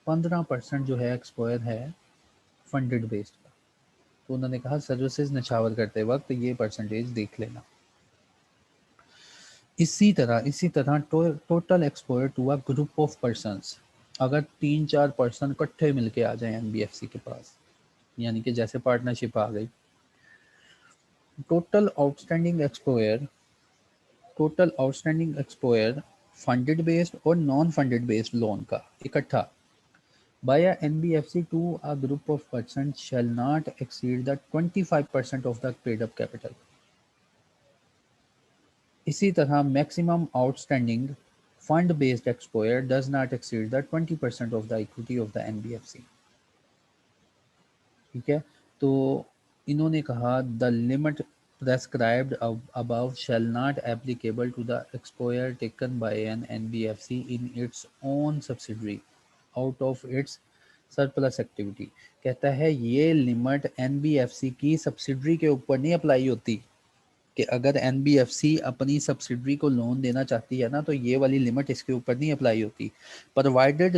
15% जो है एक्सपोयर है फंडेड बेस्ड का। तो उन्होंने कहा सर्विसेज निछावर करते वक्त ये परसेंटेज देख लेना। इसी तरह total exposure to a group of persons, अगर 3-4 पर्सन इकट्ठे मिलके आ जाए एनबीएफसी के पास, यानी कि जैसे पार्टनरशिप आ गई, total outstanding exposure total outstanding exposure funded based और नॉन फंडेड बेस्ड लोन का इकट्ठा by a NBFC to a group of persons shall not exceed the 25% of the paid up capital. इसी तरह maximum outstanding fund based exposure does not exceed the 20% of the equity of the NBFC. ठीक है, तो इन्होंने कहा the limit prescribed above shall not applicable to the exposure taken by an NBFC in its own subsidiary out of its surplus activity. कहता है ये limit NBFC की subsidiary के ऊपर नहीं अप्लाई होती, कि अगर एनबीएफसी अपनी सब्सिडरी को लोन देना चाहती है ना, तो ये वाली लिमिट इसके ऊपर नहीं अप्लाई होती, प्रोवाइडेड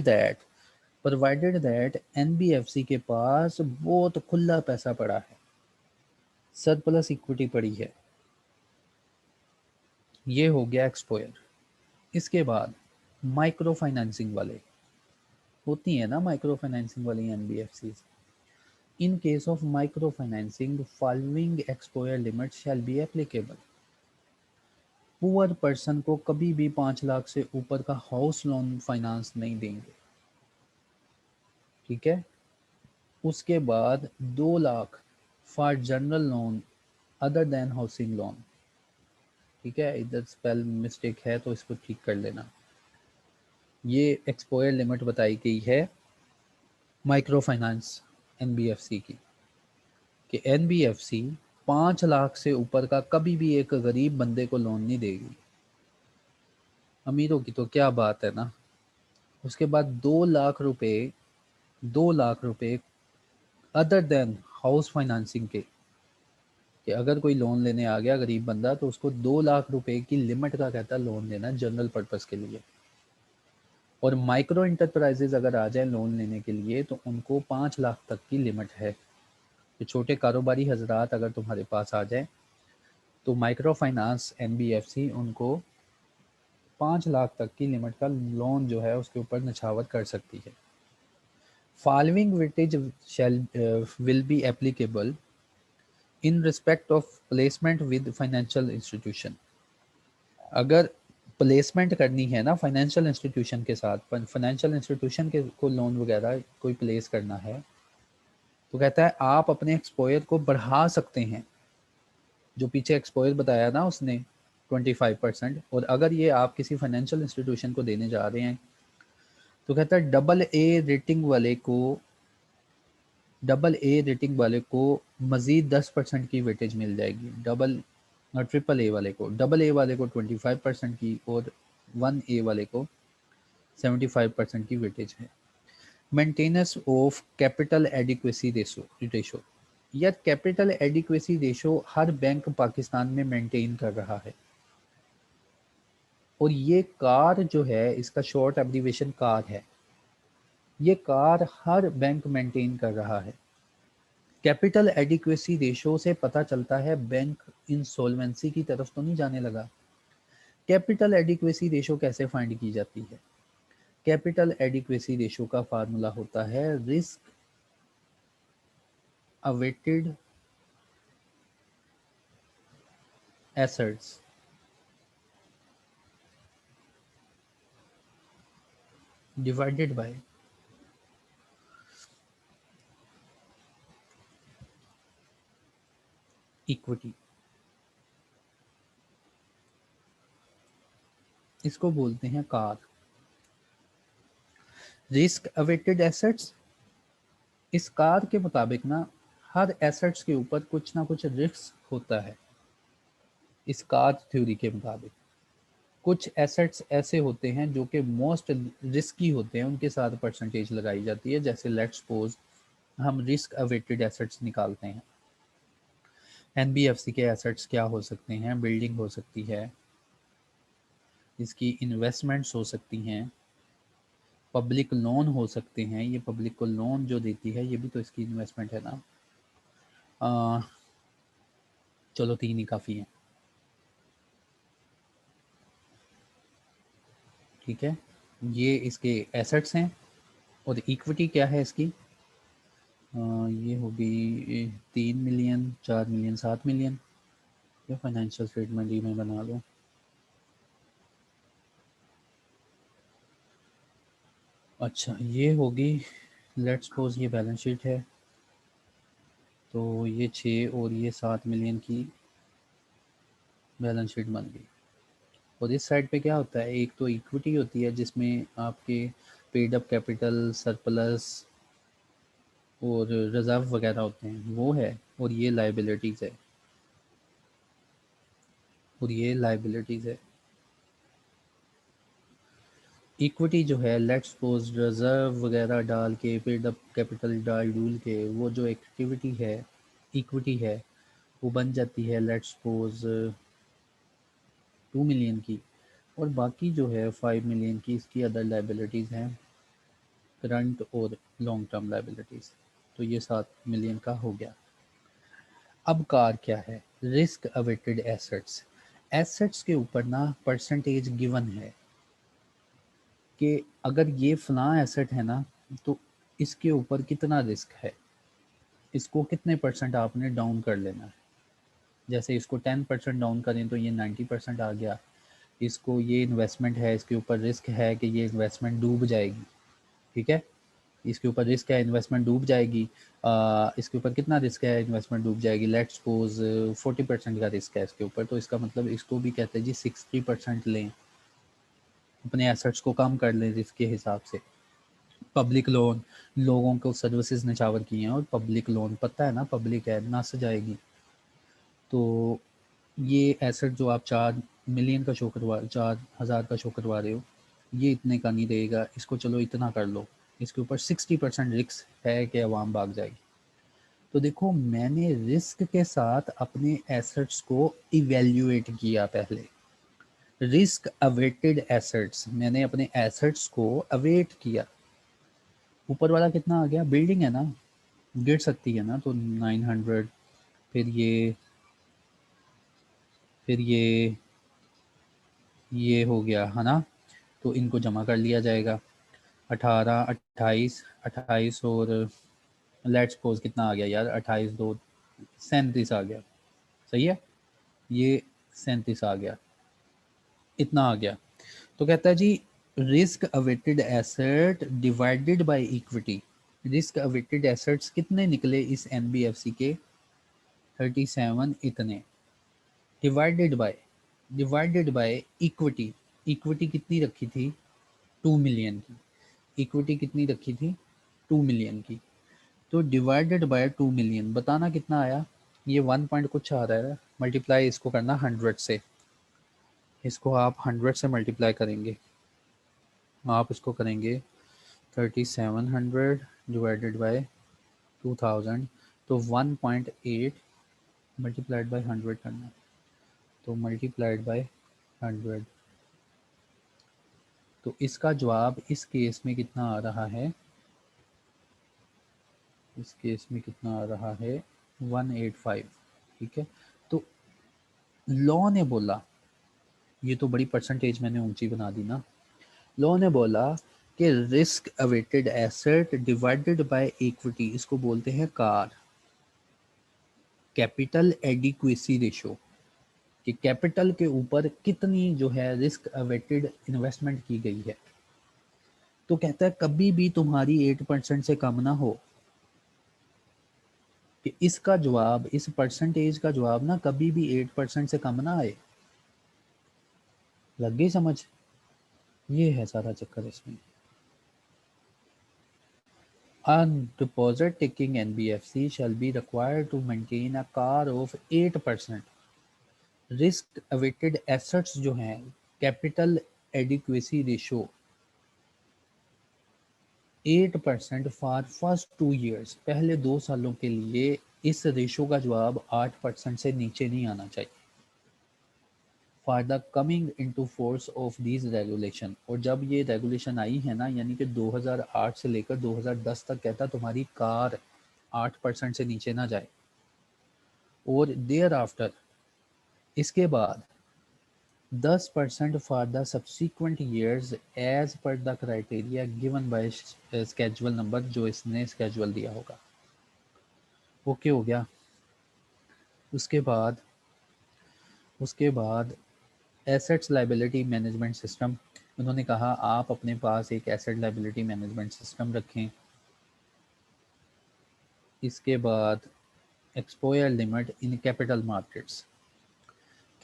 दैट एनबीएफसी के पास बहुत खुला पैसा पड़ा है, सरप्लस इक्विटी पड़ी है। ये हो गया एक्सपोयर। इसके बाद माइक्रो फाइनेंसिंग वाले होती है ना, माइक्रो फाइनेंसिंग वाली NBFC. In case of microfinancing, the following exposure limits shall be applicable. Poor person को कभी भी 5 लाख से ऊपर का हाउस लोन फाइनेंस नहीं देंगे, ठीक है। उसके बाद 2 lakh for general loan other than housing loan, ठीक है। इधर स्पेल मिस्टेक है तो इसको ठीक कर लेना। ये एक्सपोयर लिमिट बताई गई है माइक्रो फाइनेंस एनबीएफसी की, कि एनबीएफसी 5 लाख से ऊपर का कभी भी एक गरीब बंदे को लोन नहीं देगी। अमीरों की तो क्या बात है ना। उसके बाद 2 लाख रुपए अदर देन हाउस फाइनेंसिंग के, कि अगर कोई लोन लेने आ गया गरीब बंदा तो उसको 2 लाख रुपए की लिमिट का कहता है लोन देना जनरल पर्पस के लिए। और माइक्रो इंटरप्राइजेज अगर आ जाए लोन लेने के लिए तो उनको 5 लाख तक की लिमिट है। तो छोटे कारोबारी हजरात अगर तुम्हारे पास आ जाए तो माइक्रो फाइनेंस एनबीएफसी उनको 5 लाख तक की लिमिट का लोन जो है उसके ऊपर निछावर कर सकती है। Following weightage will be applicable in respect of placement with financial institution. अगर प्लेसमेंट करनी है ना फाइनेंशियल इंस्टीट्यूशन के साथ, फाइनेंशियल इंस्टीट्यूशन के को लोन वगैरह कोई प्लेस करना है, तो कहता है आप अपने एक्सपोयर को बढ़ा सकते हैं, जो पीछे एक्सपोयर बताया ना उसने 25%। और अगर ये आप किसी फाइनेंशियल इंस्टीट्यूशन को देने जा रहे हैं तो कहता है डबल ए रेटिंग वाले को मज़ीद 10% की वेटेज मिल जाएगी। डबल ए वाले को 25% की और 1A वाले को 75% की वेटेज है। Maintenance of capital adequacy ratio, यह कैपिटल एडिक्वेसी रेशो हर बैंक पाकिस्तान में मेंटेन कर रहा है। और ये कार जो है, इसका शॉर्ट एब्रीविएशन कार है, ये कार हर बैंक मेंटेन कर रहा है। कैपिटल एडिक्वेसी रेशो से पता चलता है बैंक इंसॉल्वेंसी की तरफ तो नहीं जाने लगा। कैपिटल एडिक्वेसी रेशो कैसे फाइंड की जाती है? कैपिटल एडिक्वेसी रेशो का फार्मूला होता है risk weighted assets divided by equity. इसको बोलते हैं कार। रिस्क अवेटेड एसेट्स, इस कार के मुताबिक ना हर एसेट्स के ऊपर कुछ ना कुछ रिस्क होता है। इस कार थ्योरी के मुताबिक कुछ एसेट्स ऐसे होते हैं जो कि मोस्ट रिस्की होते हैं, उनके साथ परसेंटेज लगाई जाती है। जैसे लेट्स सपोज हम रिस्क अवेटेड एसेट्स निकालते हैं। एनबीएफसी के एसेट्स क्या हो सकते हैं? बिल्डिंग हो सकती है, इसकी इन्वेस्टमेंट्स हो सकती हैं, पब्लिक लोन हो सकते हैं। ये पब्लिक को लोन जो देती है ये भी तो इसकी इन्वेस्टमेंट है ना। चलो 3 ही काफ़ी हैं। ठीक है, ये इसके एसेट्स हैं और इक्विटी क्या है इसकी, ये होगी 3 मिलियन, 4 मिलियन, 7 मिलियन। ये फाइनेंशियल स्टेटमेंट ही मैं बना लूँ। अच्छा, ये होगी, लेट्स सपोज ये बैलेंस शीट है, तो ये 6 और ये 7 मिलियन की बैलेंस शीट बन गई। और इस साइड पे क्या होता है, एक तो इक्विटी होती है जिसमें आपके पेड अप कैपिटल, सरप्लस और रिजर्व वगैरह होते हैं, वो है। और ये लाइबिलिटीज़ है, और ये लाइबिलिटीज़ है। इक्विटी जो है, लेट्स सपोज रिजर्व वगैरह डाल के, पेड अप कैपिटल डाल डूल के, वो जो एक्टिविटी है, इक्विटी है, वो बन जाती है लेट्स सपोज 2 मिलियन की। और बाकी जो है 5 मिलियन की, इसकी अदर लाइबिलिटीज़ हैं, करंट और लॉन्ग टर्म लाइबिलिटीज़। तो ये 7 मिलियन का हो गया। अब कार क्या है, रिस्क अवेटेड एसेट्स। एसेट्स के ऊपर ना परसेंटेज गिवन है कि अगर ये फलां एसेट है ना, तो इसके ऊपर कितना रिस्क है, इसको कितने परसेंट आपने डाउन कर लेना है। जैसे इसको 10% डाउन करें तो ये 90% आ गया। इसको, ये इन्वेस्टमेंट है, इसके ऊपर रिस्क है कि ये इन्वेस्टमेंट डूब जाएगी, ठीक है, इसके ऊपर रिस्क है इन्वेस्टमेंट डूब जाएगी। इसके ऊपर कितना रिस्क है, इन्वेस्टमेंट डूब जाएगी, लेट्स सपोज 40% का रिस्क है इसके ऊपर, तो इसका मतलब इसको भी कहते हैं जी 60% लें, अपने एसेट्स को कम कर लें रिस्क के हिसाब से। पब्लिक लोन, लोगों को सर्विसेज निछावर किए हैं, और पब्लिक लोन पता है ना, पब्लिक है, नस जाएगी। तो ये एसेट जो आप 4 मिलियन का शो करवा, 4,000 का शो करवा रहे हो, ये इतने का नहीं देगा, इसको चलो इतना कर लो, इसके ऊपर 60% रिस्क है कि अवाम भाग जाएगी। तो देखो, मैंने रिस्क के साथ अपने एसेट्स को इवेल्युएट किया पहले। रिस्क अवेटेड एसेट्स, मैंने अपने एसेट्स को अवेट किया। ऊपर वाला कितना आ गया, बिल्डिंग है ना, गिर सकती है ना, तो 900। फिर ये हो गया है ना, तो इनको जमा कर लिया जाएगा। 18, 28, 28 और लेट्स सपोज कितना आ गया यार, 28 2 37 आ गया, सही है, ये 37 आ गया, इतना आ गया। तो कहता है जी, risk weighted asset divided by equity. Risk weighted assets कितने निकले इस एनबीएफसी के, 37 इतने, डिवाइडेड बाय इक्विटी। इक्विटी कितनी रखी थी, 2 मिलियन की। इक्विटी कितनी रखी थी, 2 मिलियन की। तो डिवाइडेड बाय 2 मिलियन, बताना कितना आया। ये 1 पॉइंट कुछ आ रहा है, मल्टीप्लाई इसको करना 100 से, इसको आप 100 से मल्टीप्लाई करेंगे, आप इसको करेंगे 3700 डिवाइडेड बाय 2000, तो 1.8 मल्टीप्लाइड बाय 100 करना, तो मल्टीप्लाइड बाय 100। तो इसका जवाब इस केस में कितना आ रहा है, इस केस में कितना आ रहा है, 185, ठीक है। तो लॉ ने बोला, ये तो बड़ी परसेंटेज मैंने ऊंची बना दी ना। लॉ ने बोला कि risk weighted asset divided by equity, इसको बोलते हैं कार, कैपिटल एडिक्वेसी रेशो, कि कैपिटल के ऊपर कितनी जो है रिस्क अवेटेड इन्वेस्टमेंट की गई है। तो कहता है कभी भी तुम्हारी 8% से कम ना हो, कि इसका जवाब, इस परसेंटेज का जवाब ना कभी भी 8% से कम ना आए। लग गई समझ, ये है सारा चक्कर इसमें। A deposit taking NBFC shall be required to maintain a CAR of 8%। Risk weighted assets जो हैं, capital adequacy ratio 8% for first 2 years, पहले 2 सालों के लिए इस रेशो का जवाब 8% से नीचे नहीं आना चाहिए। For the coming into force of these regulation, और जब ये रेगुलेशन आई है ना, यानी कि 2008 से लेकर 2010 तक, कहता तुम्हारी कार 8% से नीचे ना जाए। और देयर आफ्टर, इसके बाद 10% for the subsequent years as per the criteria given by schedule number, जो इसने स्केजुअल दिया होगा। ओके हो गया। उसके बाद एसेट्स लाइबिलिटी मैनेजमेंट सिस्टम। उन्होंने कहा आप अपने पास एक एसेट लाइबिलिटी मैनेजमेंट सिस्टम रखें। इसके बाद exposure limit in capital markets,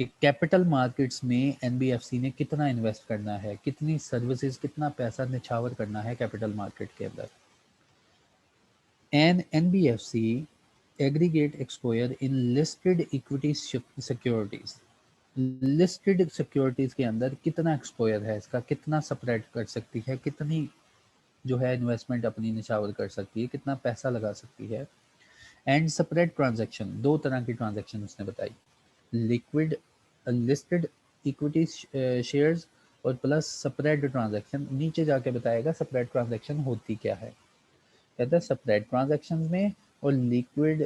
कि कैपिटल मार्केट्स में एनबीएफसी ने कितना इन्वेस्ट करना है, कितनी सर्विसेज, कितना पैसा निछावर करना है कैपिटल मार्केट के अंदर। An NBFC aggregate exposure in listed equity securities, listed securities के अंदर कितना एक्सपोयर है इसका, कितना स्प्रेड कर सकती है, कितनी जो है इन्वेस्टमेंट अपनी निछावर कर सकती है, कितना पैसा लगा सकती है। एंड स्प्रेड ट्रांजैक्शन, दो तरह की ट्रांजैक्शन उसने बताई, लिक्विड लिस्टेड इक्विटी शेयर्स और प्लस स्प्रेड ट्रांजैक्शन। नीचे जाके बताएगा स्प्रेड ट्रांजैक्शन होती क्या है। कहता है स्प्रेड ट्रांजैक्शन में और लिक्विड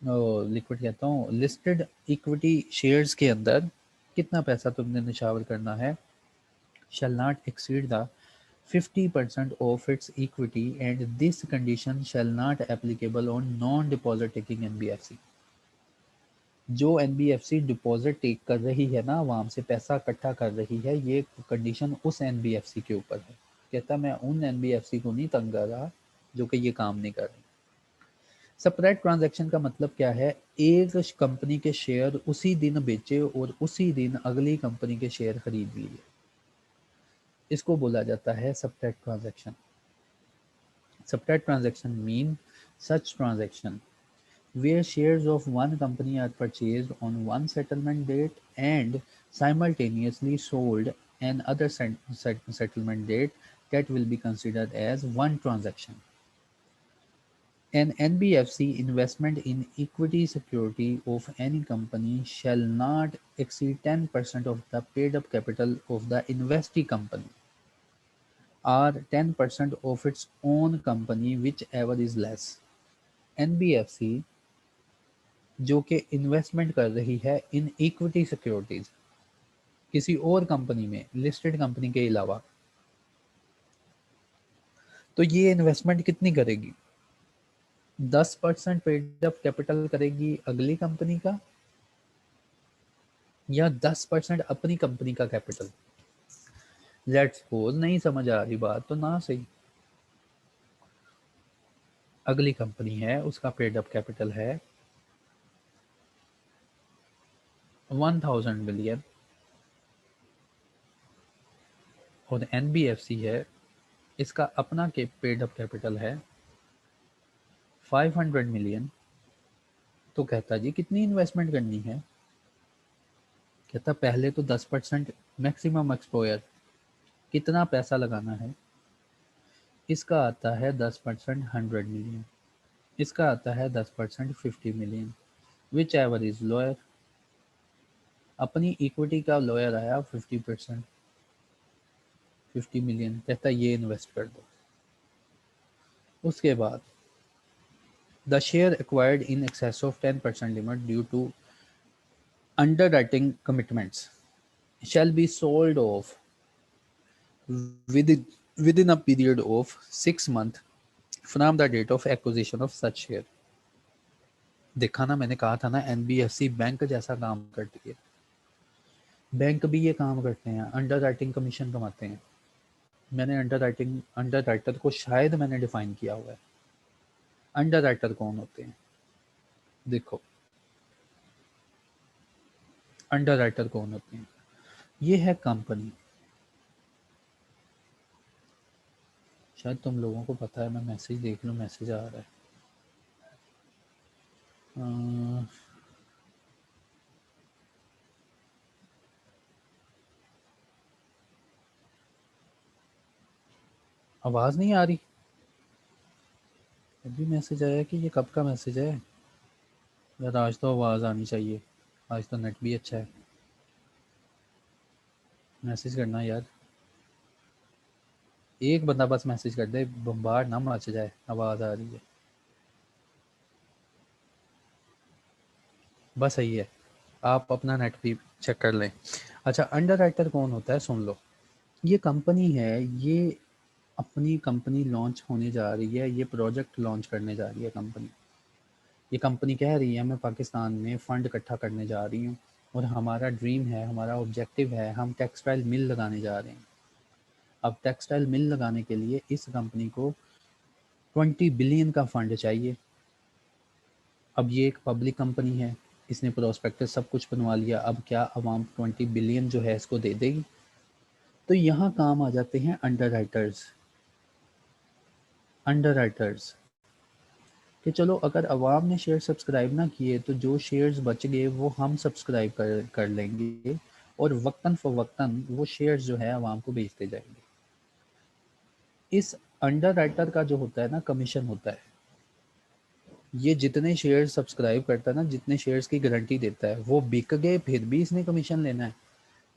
कहता हूँ लिस्टेड इक्विटी शेयर्स के अंदर कितना पैसा तुमने निछावर करना है, shall not exceed the 50% of its equity and this condition shall not applicable on non-deposit taking NBFC। जो एनबीएफसी डिपॉजिट टेक कर रही है ना, वहां से पैसा इकट्ठा कर रही है, ये कंडीशन उस एनबीएफसी के ऊपर है। कहता मैं उन एनबीएफसी को नहीं तंग कर रहा जो कि ये काम नहीं कर रही। सेपरेट ट्रांजैक्शन का मतलब क्या है, एक कंपनी के शेयर उसी दिन बेचे और उसी दिन अगली कंपनी के शेयर खरीद लिए, इसको बोला जाता है separate transaction. Separate transaction mean such transaction where shares of one company are purchased on one settlement date and simultaneously sold an other settlement date, that will be considered as one transaction. An NBFC investment in equity security of any company shall not exceed 10% of the paid up capital of the investee company or 10% of its own company, whichever is less. NBFC जो कि investment कर रही है in equity securities किसी और company में, listed company के अलावा, तो ये इन्वेस्टमेंट कितनी करेगी, 10% पेड अप कैपिटल करेगी अगली कंपनी का या 10% अपनी कंपनी का कैपिटल। लेट्स सपोज नहीं समझ आ रही बात तो ना सही, अगली कंपनी है उसका पेड अप कैपिटल है 1000 मिलियन और एनबीएफसी है इसका अपना के पेड अप कैपिटल है 500 मिलियन। तो कहता जी कितनी इन्वेस्टमेंट करनी है, कहता पहले तो 10% मैक्सिमम एक्सपोयर, कितना पैसा लगाना है, इसका आता है 10% 100 मिलियन, इसका आता है 10% 50 million, which ever is lower. अपनी इक्विटी का लोअर आया 50%, 50 मिलियन, कहता ये इन्वेस्ट कर दो। उसके बाद the share acquired in excess of 10% limit due to underwriting commitments shall be sold off within within a period of 6 months from the date of acquisition of such share। देखा ना, मैंने कहा था ना एनबीएफसी बैंक जैसा काम करती है, बैंक भी ये काम करते हैं, अंडर राइटिंग कमीशन कमाते हैं। मैंने अंडर राइटर को शायद मैंने डिफाइन किया हुआ है। अंडर राइटर कौन होते हैं, देखो अंडर राइटर कौन होते हैं, ये है कंपनी, शायद तुम लोगों को पता है, मैं मैसेज देख लूँ, मैसेज आ रहा है। आवाज़ नहीं आ रही, अभी मैसेज आया कि ये कब का मैसेज है यार, आज तो आवाज़ आनी चाहिए, आज तो नेट भी अच्छा है, मैसेज करना यार, एक बंदा बस मैसेज कर दे, बम्बार ना मच जाए, आवाज़ आ रही है, बस सही है, आप अपना नेट भी चेक कर लें। अच्छा, अंडर राइटर कौन होता है सुन लो। ये कंपनी है, ये अपनी कंपनी लॉन्च होने जा रही है, ये प्रोजेक्ट लॉन्च करने जा रही है कंपनी। ये कंपनी कह रही है मैं पाकिस्तान में फ़ंड इकट्ठा करने जा रही हूँ और हमारा ड्रीम है, हमारा ऑब्जेक्टिव है, हम टेक्सटाइल मिल लगाने जा रहे हैं। अब टेक्सटाइल मिल लगाने के लिए इस कंपनी को 20 बिलियन का फ़ंड चाहिए। अब ये एक पब्लिक कंपनी है, इसने प्रोस्पेक्टस सब कुछ बनवा लिया, अब क्या अवाम 20 बिलियन जो है इसको दे देगी? तो यहाँ काम आ जाते हैं अंडर राइटर्स। अंडर राइटर्स कि चलो अगर अवाम ने शेयर सब्सक्राइब ना किए तो जो शेयर्स बच गए वो हम सब्सक्राइब कर लेंगे और वक्तन फ़वक्तन वो शेयर्स जो है अवाम को बेचते जाएंगे। इस अंडर राइटर का जो होता है ना कमीशन होता है, ये जितने शेयर सब्सक्राइब करता है ना, जितने शेयर्स की गारंटी देता है, वो बिक गए फिर भी इसने कमीशन लेना है,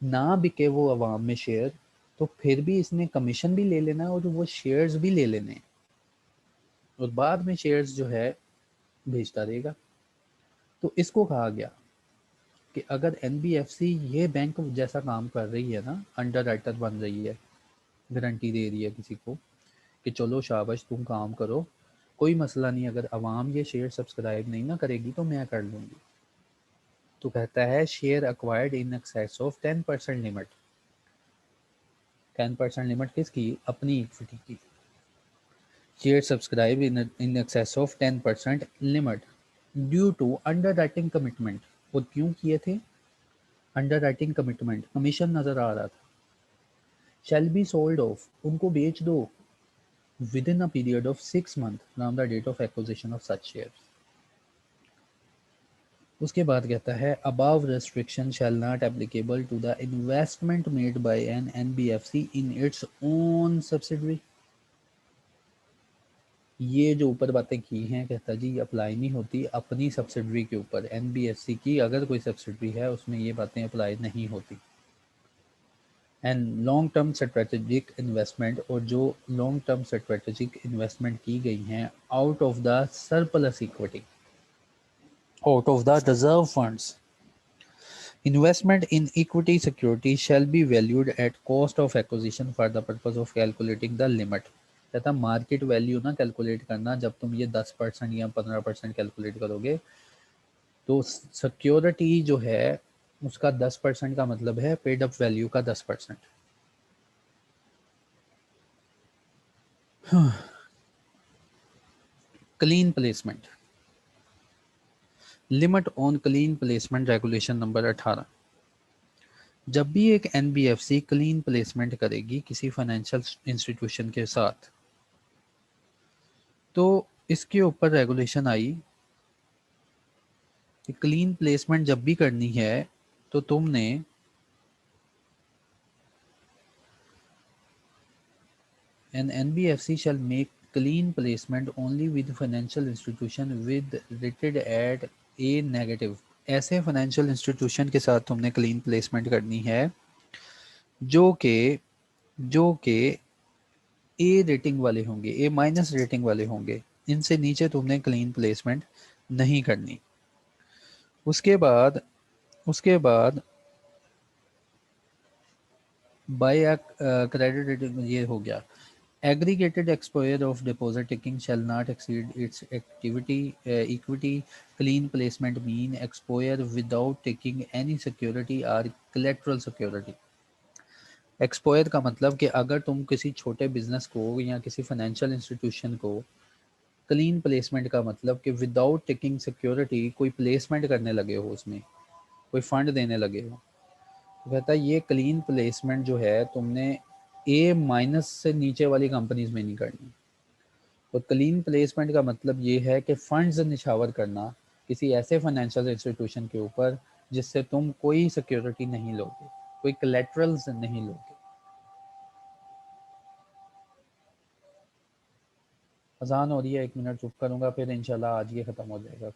ना बिके वो अवाम में शेयर तो फिर भी इसने कमीशन भी ले लेना है और वो शेयर्स भी ले लेने हैं और बाद में शेयर्स जो है भेजता रहेगा। तो इसको कहा गया कि अगर एनबीएफसी ये बैंक जैसा काम कर रही है ना, अंडर राइटर बन रही है, गारंटी दे रही है किसी को कि चलो शाबाश तुम काम करो, कोई मसला नहीं, अगर अवाम ये शेयर सब्सक्राइब नहीं ना करेगी तो मैं कर लूँगी। तो कहता है share acquired in excess of 10% limit. 10% limit किसकी? अपनी इक्विटी की। Share subscribe in excess of 10% limit due to underwriting commitment. और क्यों किए थे अंडर राइटिंग कमिटमेंट? कमीशन नजर आ रहा था। शैल बी सोल्ड ऑफ, उनको बेच दो within a period of 6 months from the date of acquisition of such share. उसके बाद कहता है above restriction shall not applicable to the investment made by an NBFC in its own subsidiary. ये जो ऊपर बातें की हैं कहता जी ये अप्लाई नहीं होती अपनी सब्सिडरी के ऊपर। एनबीएफसी की अगर कोई सब्सिडरी है उसमें ये बातें अप्लाई नहीं होती। And long term strategic investment, और जो लॉन्ग टर्म स्ट्रेटेजिक इन्वेस्टमेंट की गई हैं out of the surplus equity, out of the reserve funds, investment in equity security shall be valued at cost of acquisition for the purpose of calculating the limit। कहता market value ना calculate करना, जब तुम ये 10% या 15% calculate करोगे तो security जो है उसका 10% का मतलब है पेड अप वैल्यू का 10%। Clean placement, limit on clean placement regulation number 18। जब भी एक एनबीएफसी क्लीन प्लेसमेंट करेगी किसी फाइनेंशियल इंस्टीट्यूशन के साथ तो इसके ऊपर रेगुलेशन आई कि क्लीन प्लेसमेंट जब भी करनी है तो तुमने an NBFC shall make clean placement only with financial institution with rated at A negative. ऐसे फाइनेंशियल इंस्टीट्यूशन के साथ तुमने क्लीन प्लेसमेंट करनी है जो कि ए रेटिंग वाले होंगे, ए माइनस रेटिंग वाले होंगे। इनसे नीचे तुमने क्लीन प्लेसमेंट नहीं करनी। उसके बाद उसके बाद बाय क्रेडिट रेटिंग ये हो गया। Aggregated exposure of deposit taking shall not exceed it's activity equity. Clean placement mean exposure without taking any security और कोलैटरल सिक्योरिटी। एक्सपोयर का मतलब कि अगर तुम किसी छोटे बिजनेस को या किसी फाइनेंशियल इंस्टीट्यूशन को, क्लीन प्लेसमेंट का मतलब कि विदाउट टेकिंग सिक्योरिटी कोई प्लेसमेंट करने लगे हो, उसमें कोई फंड देने लगे हो, तो कहता है ये क्लीन प्लेसमेंट जो है तुमने ए माइनस से नीचे वाली कंपनीज में नहीं करनी। तो क्लीन प्लेसमेंट का मतलब ये है कि फंड्स निछावर करना किसी ऐसे फाइनेंशियल इंस्टीट्यूशन के ऊपर जिससे तुम कोई सिक्योरिटी नहीं लोगे, कोई कोलैटरल्स नहीं लोगे। अजान हो रही है, 1 मिनट चुप करूंगा फिर इंशाल्लाह आज ये ख़त्म हो जाएगा।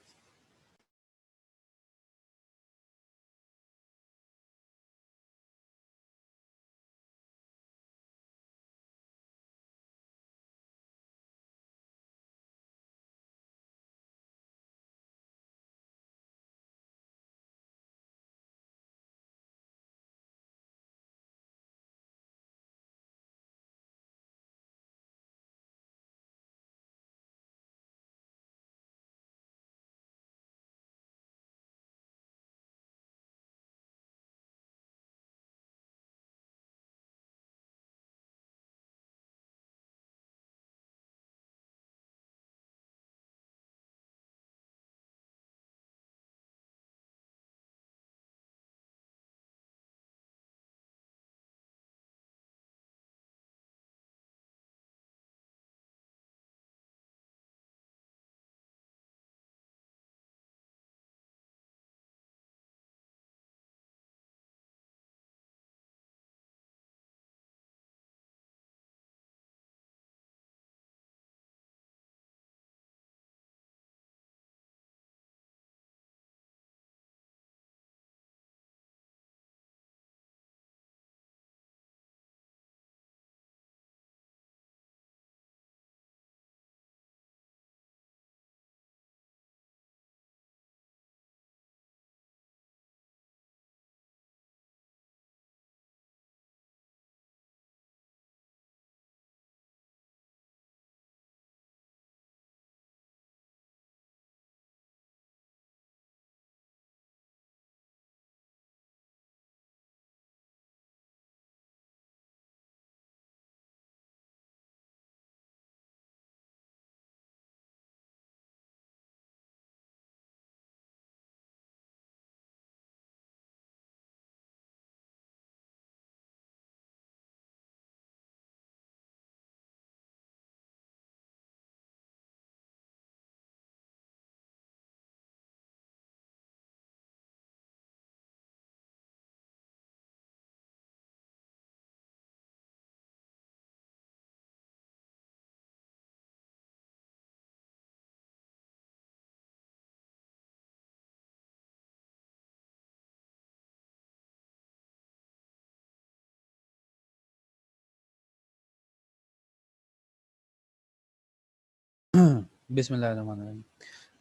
बिस्मिल्लाहिर्रहमानिर्रहीम।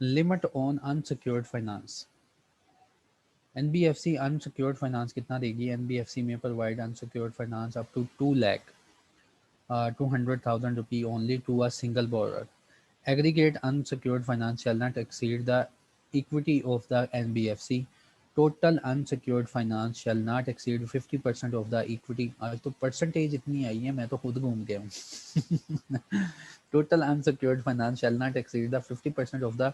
Limit on unsecured finance. NBFC unsecured finance कितना देगी? NBFC may provide unsecured finance up to 2,200,000 rupee only to a single borrower. Aggregate unsecured finance shall not exceed the equity of the NBFC. Total unsecured finance shall not exceed 50% of the equity. आज तो percentage इतनी आई है, मैं तो खुद घूम गया हूँ। Total unsecured finance shall not exceed the 50% of the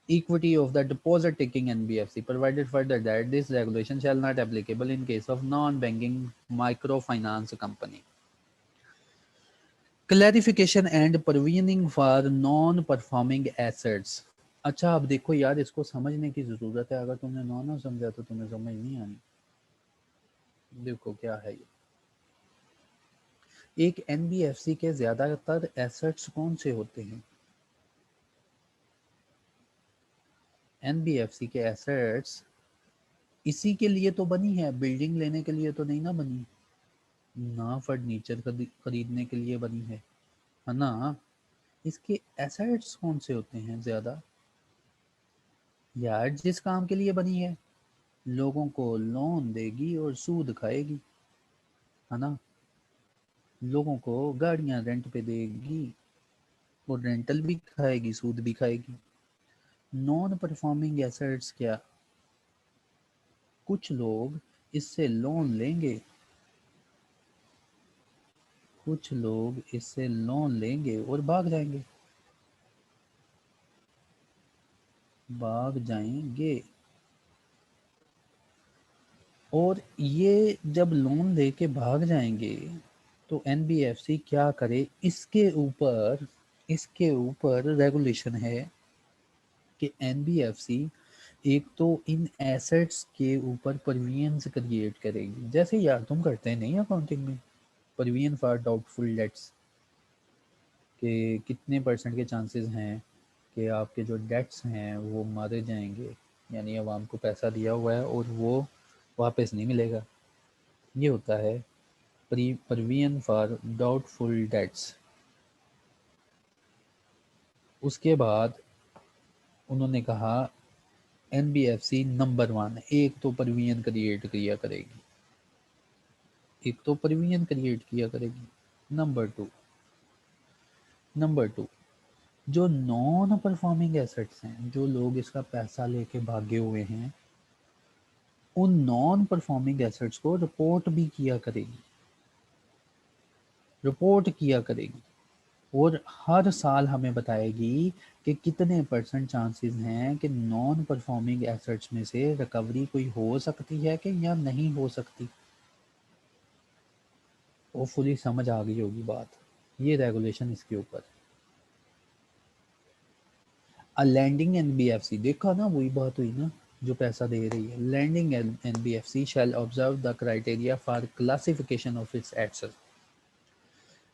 equity of the deposit taking NBFC. Provided further that this regulation shall not applicable in case of non-banking microfinance company. Clarification and provisioning for non performing assets. अच्छा, अब देखो यार, इसको समझने की ज़रूरत है। अगर तुमने ना समझा तो तुम्हें समझ नहीं आनी। देखो क्या है ये। एक एनबीएफसी के ज़्यादातर एसेट्स कौन से होते हैं? एनबीएफसी के एसेट्स इसी के लिए तो बनी है, बिल्डिंग लेने के लिए तो नहीं ना बनी, ना फर्नीचर खरीदने के लिए बनी है ना। इसके एसेट्स कौन से होते हैं ज़्यादा? यार जिस काम के लिए बनी है, लोगों को लोन देगी और सूद खाएगी, है ना। लोगों को गाड़ियां रेंट पे देगी और रेंटल भी खाएगी, सूद भी खाएगी। नॉन परफॉर्मिंग एसेट्स क्या? कुछ लोग इससे लोन लेंगे, कुछ लोग इससे लोन लेंगे और भाग जाएंगे, भाग जाएंगे। और ये जब लोन लेके भाग जाएंगे तो एनबीएफसी क्या करे? इसके ऊपर रेगुलेशन है कि एनबीएफसी एक तो इन एसेट्स के ऊपर प्रोविजंस क्रिएट करेगी, जैसे यार तुम करते हैं नहीं अकाउंटिंग में, प्रोविजन फॉर डाउटफुल डेट्स, कि कितने परसेंट के चांसेस हैं कि आपके जो डेट्स हैं वो मारे जाएंगे, यानी अवाम को पैसा दिया हुआ है और वो वापस नहीं मिलेगा। ये होता है प्रोविजन फॉर डाउटफुल डेट्स। उसके बाद उन्होंने कहा एनबीएफसी नंबर 1 एक तो प्रोविजन क्रिएट किया करेगी, एक तो प्रोविजन क्रिएट किया करेगी। नंबर 2 जो नॉन परफॉर्मिंग एसेट्स हैं, जो लोग इसका पैसा लेके भागे हुए हैं, उन नॉन परफॉर्मिंग एसेट्स को रिपोर्ट किया करेगी और हर साल हमें बताएगी कि कितने परसेंट चांसेस हैं कि नॉन परफॉर्मिंग एसेट्स में से रिकवरी कोई हो सकती है कि या नहीं हो सकती। होपफुली समझ आ गई होगी बात। ये रेगुलेशन इसके ऊपर। लैंडिंग एनबीएफसी, देखा ना, वही बात हुई ना, जो पैसा दे रही है। Lending NBFC shall observe the criteria for classification of its assets.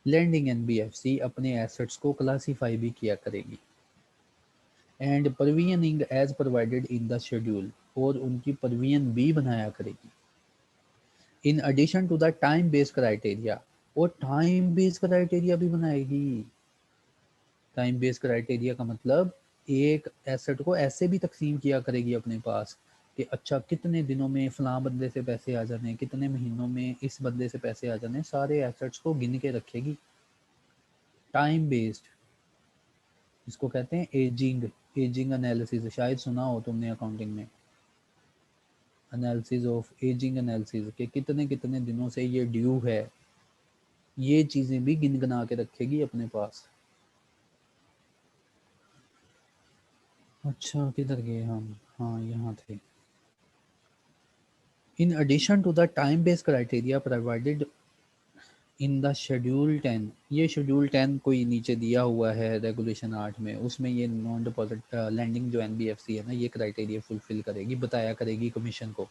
Lending NBFC अपने एसेट्स को क्लासीफाई भी किया करेगी। And provisioning as provided in the schedule, और उनकी प्रोविजन भी बनाया करेगी। In addition to the time based criteria, और टाइम बेस्ड क्राइटेरिया भी बनाएगी। टाइम बेस्ड क्राइटेरिया का मतलब एक एसेट को ऐसे भी तकसीम किया करेगी अपने पास कि अच्छा कितने दिनों में फलां बंदे से पैसे आ जाने, कितने महीनों में इस बंदे से पैसे आ जाने, सारे एसेट्स को गिन के रखेगी। टाइम बेस्ड, इसको कहते हैं एजिंग एनालिसिस। शायद सुना हो तुमने अकाउंटिंग में, एनालिसिस ऑफ एजिंग एनालिसिस, के कितने कितने दिनों से ये ड्यू है। ये चीज़ें भी गिन गना के रखेगी अपने पास। अच्छा किधर गए हम? हाँ यहाँ थे। In addition to the time-based criteria provided in the schedule 10, ये शेड्यूल 10 कोई नीचे दिया हुआ है रेगुलेशन 8 में, उसमें ये नॉन डिपॉजिट लैंडिंग जो एनबीएफसी है ना, ये क्राइटेरिया फुलफिल करेगी, बताया करेगी कमीशन को।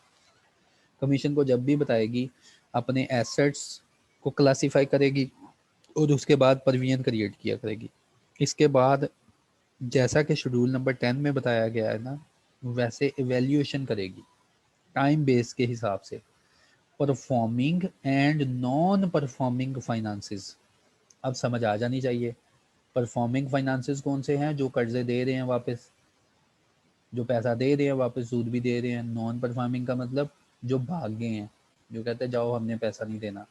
कमीशन को जब भी बताएगी, अपने एसेट्स को क्लासीफाई करेगी और उसके बाद प्रोविजन क्रिएट किया करेगी। इसके बाद जैसा कि शेड्यूल नंबर 10 में बताया गया है ना, वैसे इवेल्यूएशन करेगी टाइम बेस के हिसाब से performing and non performing finances. अब समझ आ जानी चाहिए परफॉर्मिंग फाइनेंसेस कौन से हैं? जो कर्जे दे रहे हैं वापस, जो पैसा दे रहे हैं वापस, सूद भी दे रहे हैं। नॉन परफॉर्मिंग का मतलब जो भाग गए हैं, जो कहते हैं जाओ हमने पैसा नहीं देना।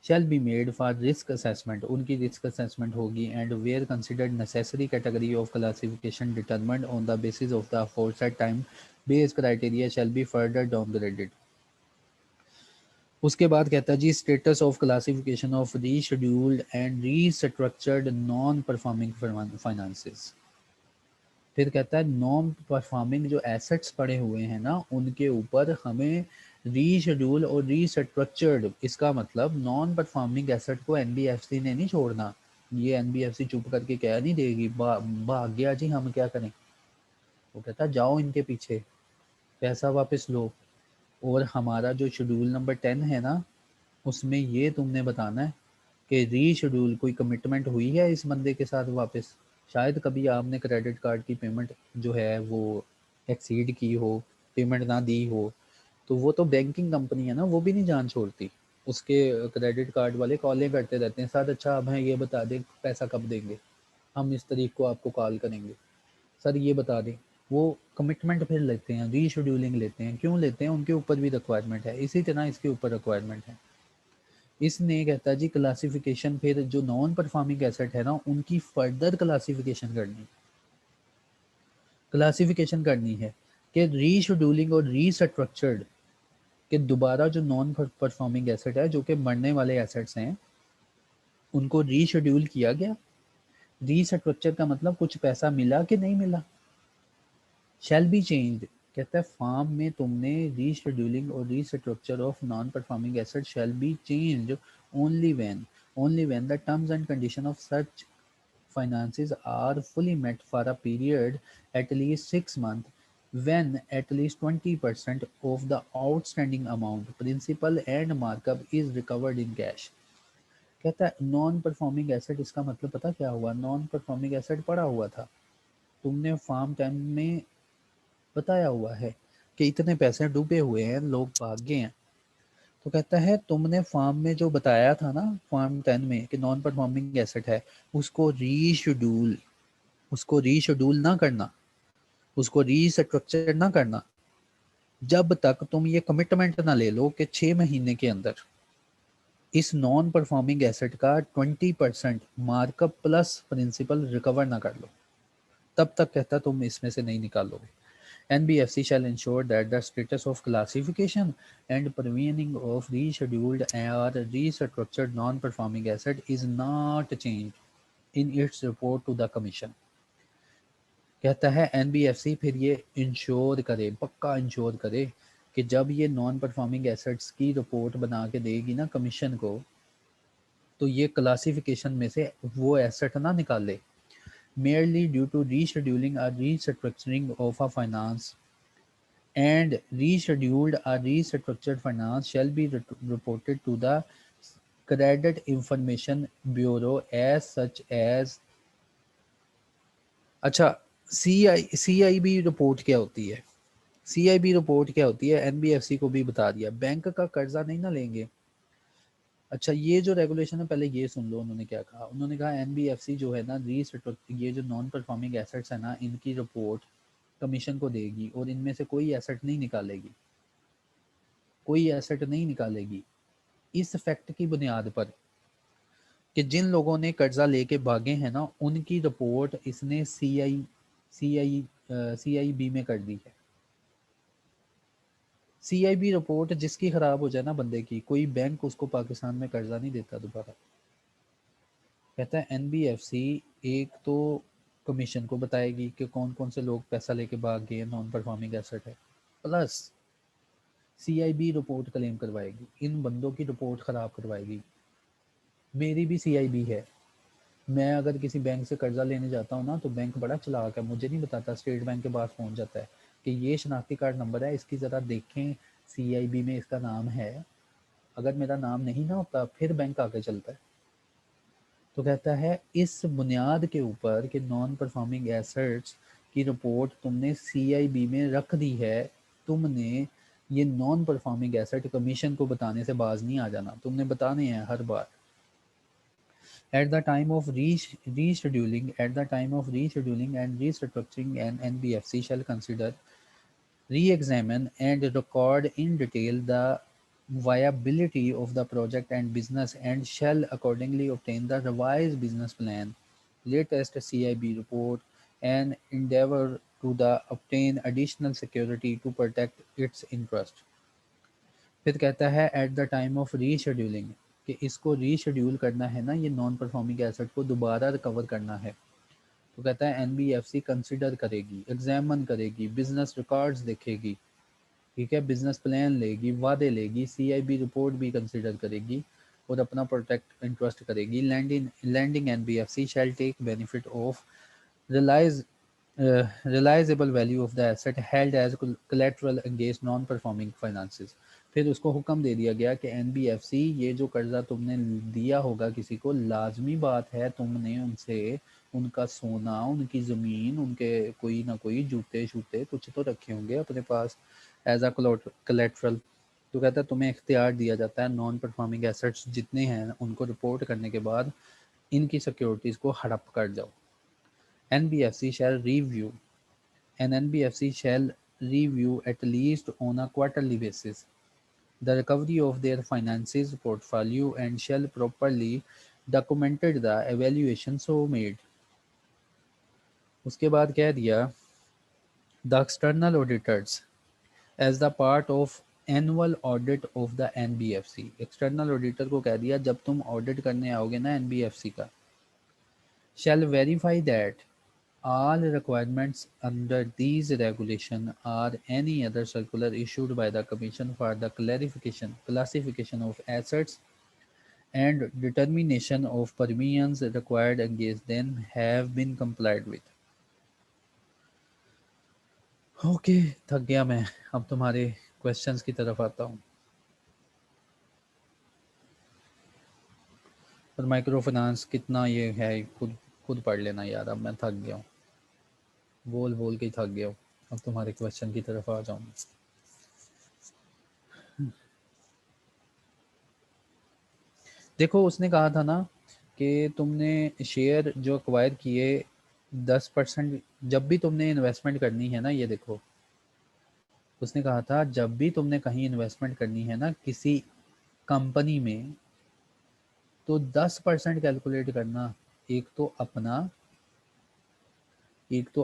Shall be made for risk assessment, उनकी रिस्क असेसमेंट होगी। And where considered necessary category of classification determined on the basis of the aforesaid time based criteria shall be further downgraded. उसके बाद कहता है जी status of classification of rescheduled and restructured non performing finances. फिर कहता है non performing जो assets पड़े हुए हैं ना, उनके ऊपर हमें रीशेड्यूल और रीस्ट्रक्चर्ड, इसका मतलब नॉन परफॉर्मिंग एसेट को एनबीएफसी ने नहीं छोड़ना। ये एनबीएफसी चुप करके कह नहीं देगी भाग गया जी हम क्या करें। वो कहता जाओ इनके पीछे, पैसा वापस लो। और हमारा जो शेड्यूल नंबर 10 है ना, उसमें ये तुमने बताना है कि रीशेड्यूल कोई कमिटमेंट हुई है इस बंदे के साथ वापस। शायद कभी आपने क्रेडिट कार्ड की पेमेंट जो है वो एक्सीड की हो, पेमेंट ना दी हो, तो वो तो बैंकिंग कंपनी है ना, वो भी नहीं जान छोड़ती। उसके क्रेडिट कार्ड वाले कॉलें करते रहते हैं, सर अच्छा अब हैं ये बता दें पैसा कब देंगे, हम इस तारीख को आपको कॉल करेंगे, सर ये बता दें। वो कमिटमेंट फिर लेते हैं, रीशेड्यूलिंग लेते हैं। क्यों लेते हैं? उनके ऊपर भी रिक्वायरमेंट है, इसी तरह इसके ऊपर रिक्वायरमेंट है। इसने कहता है जी क्लासिफिकेशन, फिर जो नॉन परफॉर्मिंग एसेट है ना, उनकी फर्दर क्लासिफिकेशन करनी है कि रीशेड्यूलिंग और रीस्ट्रक्चर्ड कि दोबारा जो नॉन परफॉर्मिंग एसेट है, जो कि मरने वाले एसेट्स हैं, उनको रीशेड्यूल किया गया। रीस्ट्रक्चर का मतलब कुछ पैसा मिला कि नहीं मिला। शैल बी चेंज्ड, कहता है फॉर्म में तुमने रीशेड्यूलिंग और restructure of non performing asset shall be changed only when the terms and condition of such finances are fully met for a period at least 6 months when at least 20% of the outstanding amount principal and markup is recovered in cash। कहता है non performing asset, इसका मतलब पता क्या हुआ? Non performing asset पड़ा हुआ था, तुमने फॉर्म 10 में बताया हुआ है कि इतने पैसे डूबे हुए हैं, लोग भाग गए हैं। तो कहता है तुमने फॉर्म में जो बताया था ना, फॉर्म 10 में कि नॉन परफॉर्मिंग एसेट है, उसको रीशेड्यूल ना करना, उसको रीस्ट्रक्चर ना करना, जब तक तुम ये कमिटमेंट ना ले लो कि 6 महीने के अंदर इस नॉन परफॉर्मिंग एसेट का 20% मार्कअप प्लस प्रिंसिपल रिकवर ना कर लो, तब तक कहता तुम इसमें से नहीं निकालोगे। NBFC shall ensure that the status of classification and provisioning of rescheduled or restructured non-performing asset is not changed in its report to the commission। कहता है एनबीएफसी फिर ये इंश्योर करे, पक्का इंश्योर करे कि जब ये नॉन परफॉर्मिंग एसेट्स की रिपोर्ट बना के देगी ना कमीशन को, तो ये क्लासिफिकेशन में से वो एसेट ना निकाले। मेयरली ड्यू टू रीशेड्यूलिंग और restructuring of a finance and rescheduled or restructured finance shall be reported to the credit information bureau as such as। अच्छा, CIB रिपोर्ट क्या होती है? CIB रिपोर्ट क्या होती है एनबीएफसी को भी बता दिया। बैंक का कर्जा नहीं ना लेंगे। अच्छा, ये जो रेगुलेशन है पहले ये सुन लो उन्होंने क्या कहा। उन्होंने कहा एनबीएफसी जो है ना ये जो नॉन परफॉर्मिंग एसेट्स है ना, इनकी रिपोर्ट कमीशन को देगी और इनमें से कोई एसेट नहीं निकालेगी, कोई एसेट नहीं निकालेगी इस फैक्ट की बुनियाद पर कि जिन लोगों ने कर्जा लेके भागे हैं ना, उनकी रिपोर्ट इसने सीआईबी में कर दी है। सीआईबी रिपोर्ट जिसकी खराब हो जाए ना बंदे की, कोई बैंक उसको पाकिस्तान में कर्जा नहीं देता दोबारा। कहता है एनबीएफसी एक तो कमीशन को बताएगी कि कौन कौन से लोग पैसा लेके भाग गए, नॉन परफॉर्मिंग एसेट है, प्लस सीआईबी रिपोर्ट क्लेम करवाएगी, इन बंदों की रिपोर्ट खराब करवाएगी। मेरी भी सीआईबी है, मैं अगर किसी बैंक से कर्जा लेने जाता हूँ ना, तो बैंक बड़ा चालाक है, मुझे नहीं बताता, स्टेट बैंक के पास पहुँच जाता है कि ये शनाख्ती कार्ड नंबर है, इसकी ज़रा देखें सीआईबी में इसका नाम है। अगर मेरा नाम नहीं ना होता फिर बैंक आगे चलता है। तो कहता है इस बुनियाद के ऊपर कि नॉन परफॉर्मिंग एसेट्स की रिपोर्ट तुमने सीआईबी में रख दी है, तुमने ये नॉन परफॉर्मिंग एसेट कमीशन को बताने से बाज नहीं आ जाना, तुमने बताने हैं हर बार। At the time of rescheduling, and restructuring, an NBFC shall consider, re-examine and record in detail the viability of the project and business, and shall accordingly obtain the revised business plan, latest CIB report, and endeavor to obtain additional security to protect its interest. फिर कहता है at the time of rescheduling, कि इसको reschedule करना है ना, ये non performing asset को दोबारा रिकवर करना है। तो कहता है एनबीएफसी कंसिडर करेगी, एग्जामिन करेगी, बिजनेस रिकॉर्ड्स देखेगी, ठीक है, बिजनेस प्लान लेगी, वादे लेगी, सीआईबी रिपोर्ट भी कंसिडर करेगी और अपना प्रोटेक्ट इंटरेस्ट करेगी। Lending NBFC shall take benefit of realize realizable value of the asset held as collateral against non-performing finances। फिर उसको हुक्म दे दिया गया कि एनबीएफसी, ये जो कर्जा तुमने दिया होगा किसी को, लाजमी बात है तुमने उनसे उनका सोना, उनकी ज़मीन, उनके कोई ना कोई जूते शूते कुछ तो रखे होंगे अपने पास एज अ कोलेट्रल। तो कहता है तुम्हें इख्तियार दिया जाता है नॉन परफॉर्मिंग एसेट्स जितने हैं उनको रिपोर्ट करने के बाद इनकी सिक्योरिटीज़ को हड़प कर जाओ। NBFC shall review An NBFC shall review at least on a quarterly basis the recovery of their finances portfolio and shall properly documented the evaluation so made। उसके बाद कह दिया the external auditors as the part of annual audit of the NBFC। External auditor को कह दिया जब तुम audit करने आओगे ना NBFC का, shall verify that all requirements under these regulations or any other circular issued by the Commission for the classification of assets and determination of premiums required against them have been complied with। Okay, थक गया मैं, अब तुम्हारे questions की तरफ आता हूँ। और माइक्रो फाइनेंस कितना ये है खुद खुद पढ़ लेना यार, अब मैं थक गया हूँ, बोल बोल के ही थक गया हूँ। अब तुम्हारे क्वेश्चन की तरफ आ जाऊँ। देखो उसने कहा था ना कि तुमने शेयर जो एक्वायर किए 10%, जब भी तुमने इन्वेस्टमेंट करनी है ना, ये देखो उसने कहा था जब भी तुमने कहीं इन्वेस्टमेंट करनी है ना किसी कंपनी में, तो 10% कैलकुलेट करना, एक तो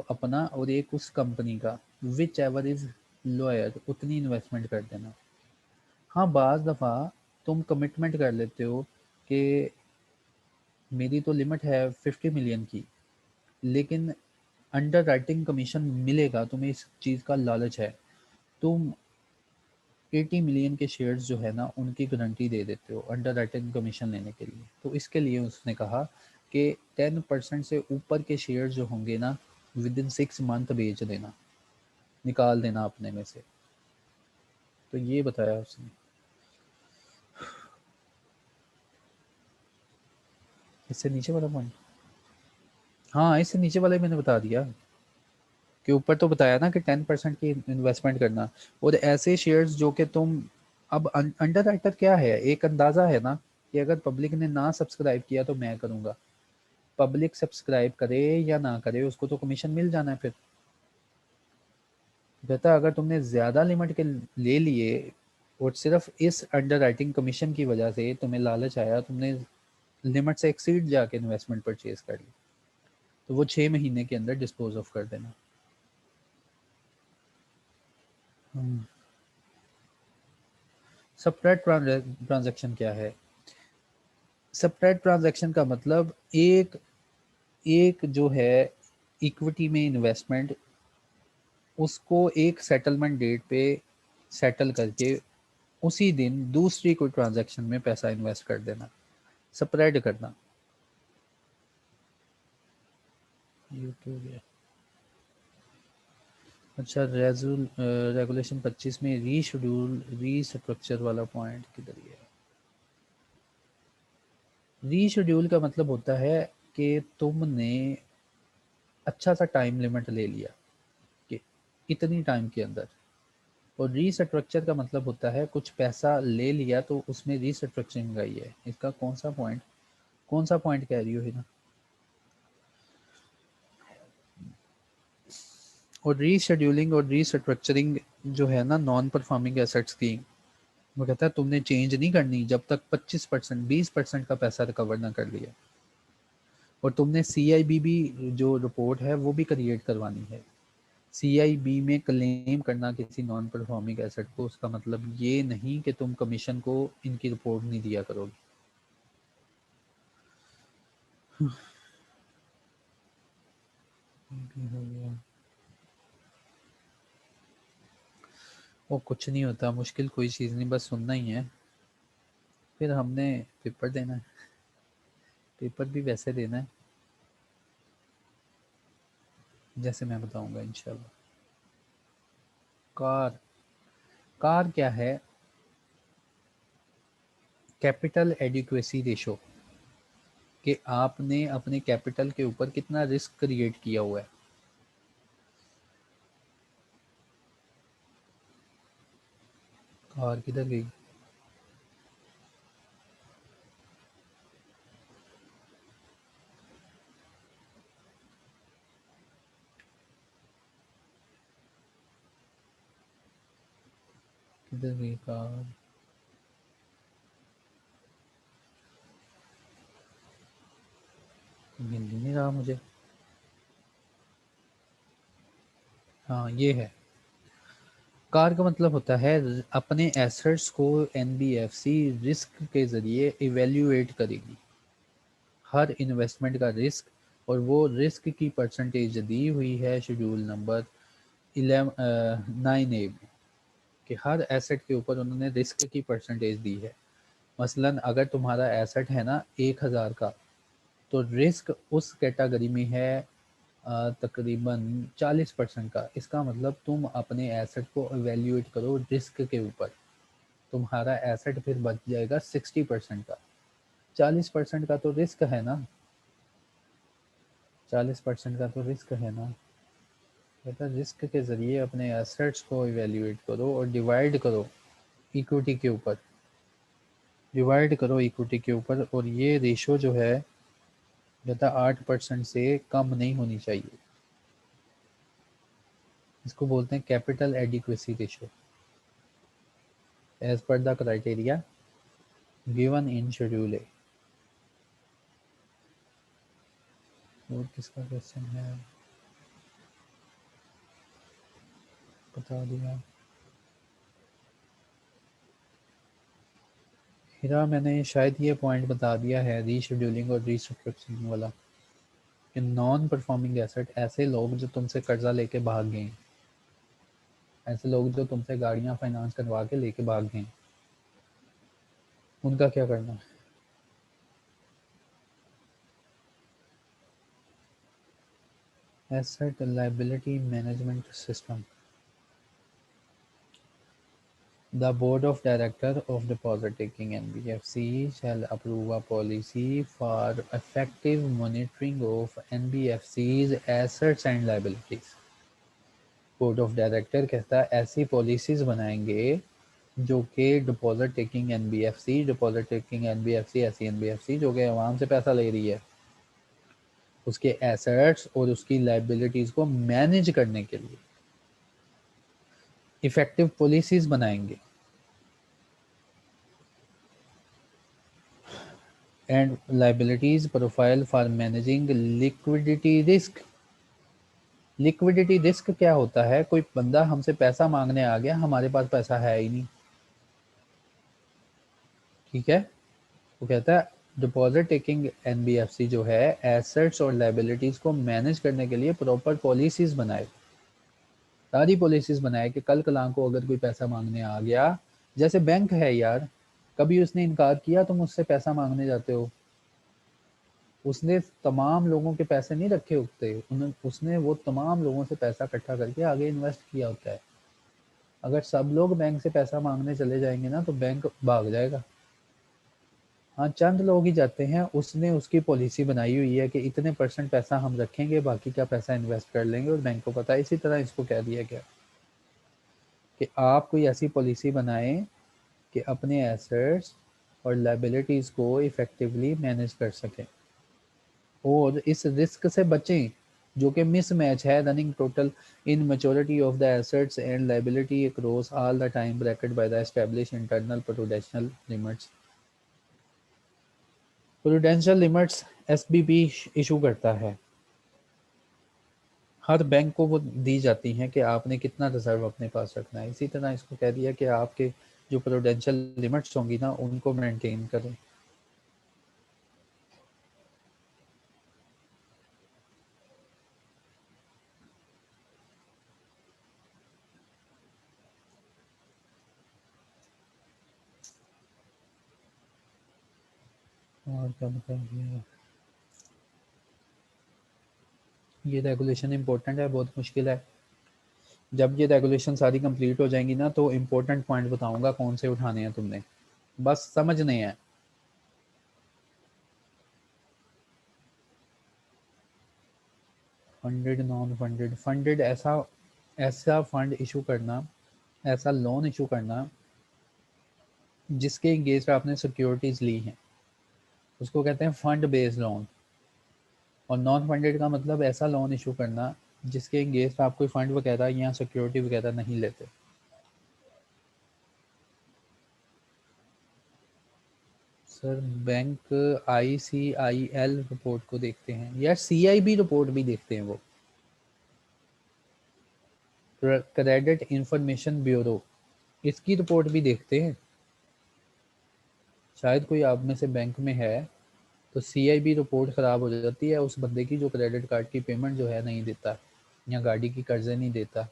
अपना, और एक उस कंपनी का, विच एवर इज लोअर, उतनी इन्वेस्टमेंट कर देना। हाँ, बाज़ दफ़ा तुम कमिटमेंट कर लेते हो कि मेरी तो लिमिट है 50 मिलियन की, लेकिन अंडर राइटिंग कमीशन मिलेगा, तुम्हें इस चीज़ का लालच है, तुम 80 मिलियन के शेयर्स जो है ना उनकी गारंटी दे देते हो अंडर राइटिंग कमीशन लेने के लिए। तो इसके लिए उसने कहा कि 10% से ऊपर के शेयर्स जो होंगे ना विद इन 6 मंथ बेच देना, निकाल देना अपने में से। तो ये बताया उसने। इससे नीचे वाला पॉइंट, हाँ इससे नीचे वाला ही मैंने बता दिया कि ऊपर तो बताया ना कि 10% की इन्वेस्टमेंट करना, और ऐसे शेयर्स जो कि तुम, अब अंडर राइटर क्या है, एक अंदाज़ा है ना कि अगर पब्लिक ने ना सब्सक्राइब किया तो मैं करूँगा, पब्लिक सब्सक्राइब करे या ना करे उसको तो कमीशन मिल जाना है। फिर कहता है अगर तुमने ज़्यादा लिमिट के ले लिए और सिर्फ इस अंडर राइटिंग कमीशन की वजह से तुम्हें लालच आया, तुमने लिमिट से एक्सीड जाके इन्वेस्टमेंट परचेज कर ली, तो वो 6 महीने के अंदर डिस्पोज ऑफ कर देना। सेपरेट ट्रांजैक्शन क्या है? सेपरेट ट्रांजैक्शन का मतलब एक एक जो है इक्विटी में इन्वेस्टमेंट, उसको एक सेटलमेंट डेट पे सेटल करके उसी दिन दूसरी कोई ट्रांजैक्शन में पैसा इन्वेस्ट कर देना, स्प्रेड करना। अच्छा, रेगुलेशन 25 में रीशेड्यूल रीस्ट्रक्चर वाला पॉइंट किधर है? रीशेड्यूल का मतलब होता है कि तुमने अच्छा सा टाइम लिमिट ले लिया कि इतनी टाइम के अंदर, और रीस्ट्रक्चर का मतलब होता है कुछ पैसा ले लिया तो उसमें रीस्ट्रक्चरिंग आई है। इसका कौन सा पॉइंट, कौन सा पॉइंट कह रही हो हिना? और रीशेड्यूलिंग और रीस्ट्रक्चरिंग जो है ना नॉन परफॉर्मिंग एसेट्स की, वो कहता है तुमने चेंज नहीं करनी जब तक 25% 20% का पैसा रिकवर ना कर लिया। और तुमने CIBB जो रिपोर्ट है वो भी क्रिएट करवानी है। CIB में क्लेम करना किसी नॉन परफॉर्मिंग एसेट को, उसका मतलब ये नहीं कि तुम कमीशन को इनकी रिपोर्ट नहीं दिया करोगे। हो गया। वो कुछ नहीं होता, मुश्किल कोई चीज़ नहीं, बस सुनना ही है। फिर हमने पेपर देना है, पेपर भी वैसे देना है जैसे मैं बताऊंगा इंशाल्लाह। कार, कार क्या है? कैपिटल एडिक्वेसी रेशो, कि आपने अपने कैपिटल के ऊपर कितना रिस्क क्रिएट किया हुआ है। कार किधर गई? किधर गई कार? मिल ही नहीं रहा मुझे। हाँ ये है। कार का मतलब होता है अपने एसेट्स को NBFC रिस्क के ज़रिए इवेल्युएट करेगी, हर इन्वेस्टमेंट का रिस्क। और वो रिस्क की परसेंटेज दी हुई है शेड्यूल नंबर 9A में, कि हर एसेट के ऊपर उन्होंने रिस्क की परसेंटेज दी है। मसलन अगर तुम्हारा एसेट है ना 1000 का, तो रिस्क उस कैटेगरी में है तकरीबन 40% का। इसका मतलब तुम अपने एसेट को एवेल्यूएट करो रिस्क के ऊपर, तुम्हारा एसेट फिर बच जाएगा 60% का। 40% का तो रिस्क है ना, 40% का तो रिस्क है ना। बेटा रिस्क के ज़रिए अपने एसेट्स को इवेल्यूएट करो और डिवाइड करो इक्विटी के ऊपर, डिवाइड करो इक्विटी के ऊपर। और ये रेशो जो है बेटा 8% से कम नहीं होनी चाहिए। इसको बोलते हैं capital adequacy ratio as per the criteria given in schedule A. और किसका क्वेश्चन है बता दिया। हीरा मैंने शायद ये पॉइंट बता दिया है रीशेड्यूलिंग और रीस्ट्रक्चरिंग वाला, कि नॉन परफॉर्मिंग एसेट ऐसे लोग जो तुमसे कर्जा लेके भाग गए, ऐसे लोग जो तुमसे गाड़ियां फाइनेंस करवा के लेके भाग गए, उनका क्या करना है? Asset liability management system. The Board of Directors of deposit-taking NBFC shall approve a policy for effective monitoring of NBFC's assets and liabilities. Board of director कहता है ऐसी पॉलिसीज बनाएंगे जो कि deposit taking NBFC, deposit taking NBFC ऐसी NBFC जो कि आवाम से पैसा ले रही है, उसके एसेट्स और उसकी लाइबिलिटीज को मैनेज करने के लिए इफेक्टिव पॉलिसीज बनाएंगे। And liabilities profile for managing liquidity risk. Liquidity risk क्या होता है? कोई बंदा हमसे पैसा मांगने आ गया, हमारे पास पैसा है ही नहीं, ठीक है, वो कहता है डिपॉजिट टेकिंग एनबीएफसी जो है एसेट्स और लाइबिलिटीज को मैनेज करने के लिए प्रॉपर पॉलिसीज बनाए, सारी पॉलिसीज बनाए कि कल कल को अगर कोई पैसा मांगने आ गया, जैसे बैंक है यार, कभी उसने इनकार किया तुम उससे पैसा मांगने जाते हो, उसने तमाम लोगों के पैसे नहीं रखे होते, उसने वो तमाम लोगों से पैसा इकट्ठा करके आगे इन्वेस्ट किया होता है। अगर सब लोग बैंक से पैसा मांगने चले जाएंगे ना तो बैंक भाग जाएगा। हाँ चंद लोग ही जाते हैं, उसने उसकी पॉलिसी बनाई हुई है कि इतने परसेंट पैसा हम रखेंगे, बाकी का पैसा इन्वेस्ट कर लेंगे, और बैंक को पता है। इसी तरह इसको कह दिया गया कि आप कोई ऐसी पॉलिसी बनाएं कि अपने एसेट्स और लाइबिलिटीज़ को इफ़ेक्टिवली मैनेज कर सकें और इस रिस्क से बचें जो कि मिसमैच है running total in maturity of the assets and liability across all the time bracket by the establish internal prudential limits. Prudential limits SBP issue करता है, हर बैंक को वो दी जाती हैं कि आपने कितना रिजर्व अपने पास रखना है। इसी तरह इसको कह दिया कि आपके जो प्रूडेंशियल लिमिट्स होंगी ना उनको मेंटेन करें। और क्या बता दिया, ये रेगुलेशन इंपॉर्टेंट है, बहुत मुश्किल है। जब ये रेगुलेशन सारी कंप्लीट हो जाएंगी ना तो इम्पोर्टेंट पॉइंट बताऊंगा कौन से उठाने हैं तुमने, बस समझने हैं। फंडेड नॉन फंडेड, फंडेड ऐसा ऐसा फंड इशू करना, ऐसा लोन इशू करना जिसके अगेंस्ट आपने सिक्योरिटीज ली हैं, उसको कहते हैं फंड बेस्ड लोन। और नॉन फंडेड का मतलब ऐसा लोन इशू करना जिसके अगेंस्ट आप कोई फंड वगैरह या सिक्योरिटी वगैरह नहीं लेते। सर बैंक ICIL रिपोर्ट को देखते हैं या CIB रिपोर्ट भी देखते हैं, वो क्रेडिट इंफॉर्मेशन ब्यूरो, इसकी रिपोर्ट भी देखते हैं। शायद कोई आप में से बैंक में है तो CIB रिपोर्ट ख़राब हो जाती है उस बंदे की जो क्रेडिट कार्ड की पेमेंट जो है नहीं देता, या गाड़ी की कर्जे नहीं देता,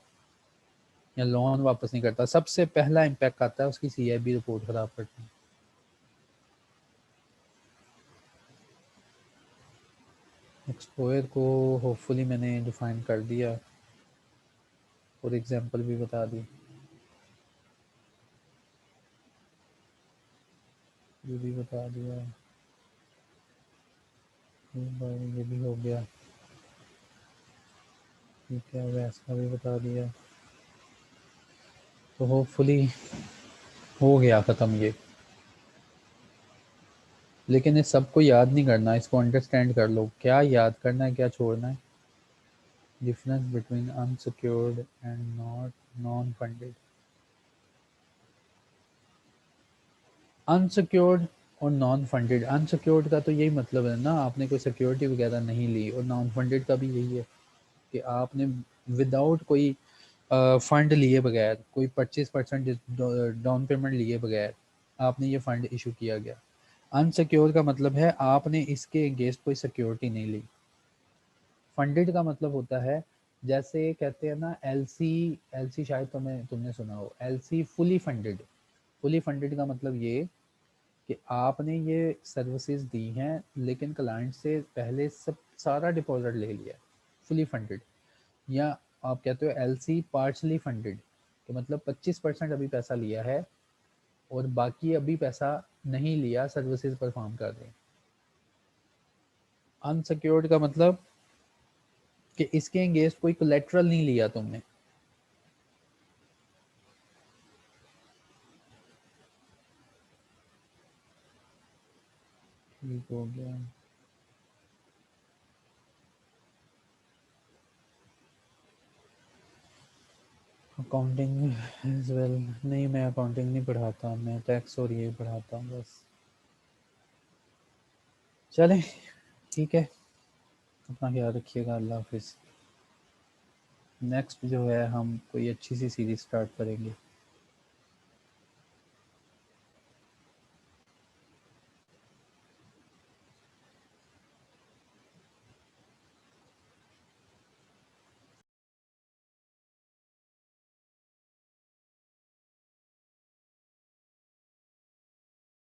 या लोन वापस नहीं करता, सबसे पहला इम्पैक्ट आता है उसकी CIB रिपोर्ट ख़राब करती है। एक्सपोयर को होपफुली मैंने डिफाइन कर दिया और एग्जांपल भी बता दी। ये भी बता दिया, ये भी हो गया, ठीक है, वैसा भी बता दिया। तो होपफुली हो गया ख़त्म ये। लेकिन इस सबको याद नहीं करना, इसको अंडरस्टैंड कर लो, क्या याद करना है क्या छोड़ना है। Difference between unsecured and not non funded. Unsecured और नॉन फंडेड, अनसिक्योर्ड का तो यही मतलब है ना, आपने कोई सिक्योरिटी वगैरह नहीं ली, और नॉन फंडेड का भी यही है कि आपने विदाउट कोई फंड लिए बगैर, कोई 25% डाउन पेमेंट लिए बगैर आपने ये फंड इशू किया गया। अनसिक्योर का मतलब है आपने इसके अगेंस्ट कोई सिक्योरिटी नहीं ली। फंडेड का मतलब होता है, जैसे कहते हैं ना LC, LC शायद तुमने सुना हो, LC fully funded. Fully funded का मतलब ये कि आपने ये सर्विसेज दी हैं लेकिन क्लाइंट से पहले सब सारा डिपॉजिट ले लिया, फुली फंडेड। या आप कहते हो LC पार्शली फंडेड, कि मतलब 25% अभी पैसा लिया है और बाकी अभी पैसा नहीं लिया, सर्विसेज परफॉर्म कर रहे हैं। अनसिक्योर्ड का मतलब कि इसके अगेंस्ट कोई कोलेट्रल नहीं लिया तुमने। ठीक हो गया। अकाउंटिंग एज वेल, नहीं मैं अकाउंटिंग नहीं पढ़ाता, मैं टैक्स और ये पढ़ाता हूँ बस। चलें, ठीक है, अपना ख्याल रखिएगा, अल्लाह हाफिज़। नेक्स्ट जो है हम कोई अच्छी सी सीरीज स्टार्ट करेंगे।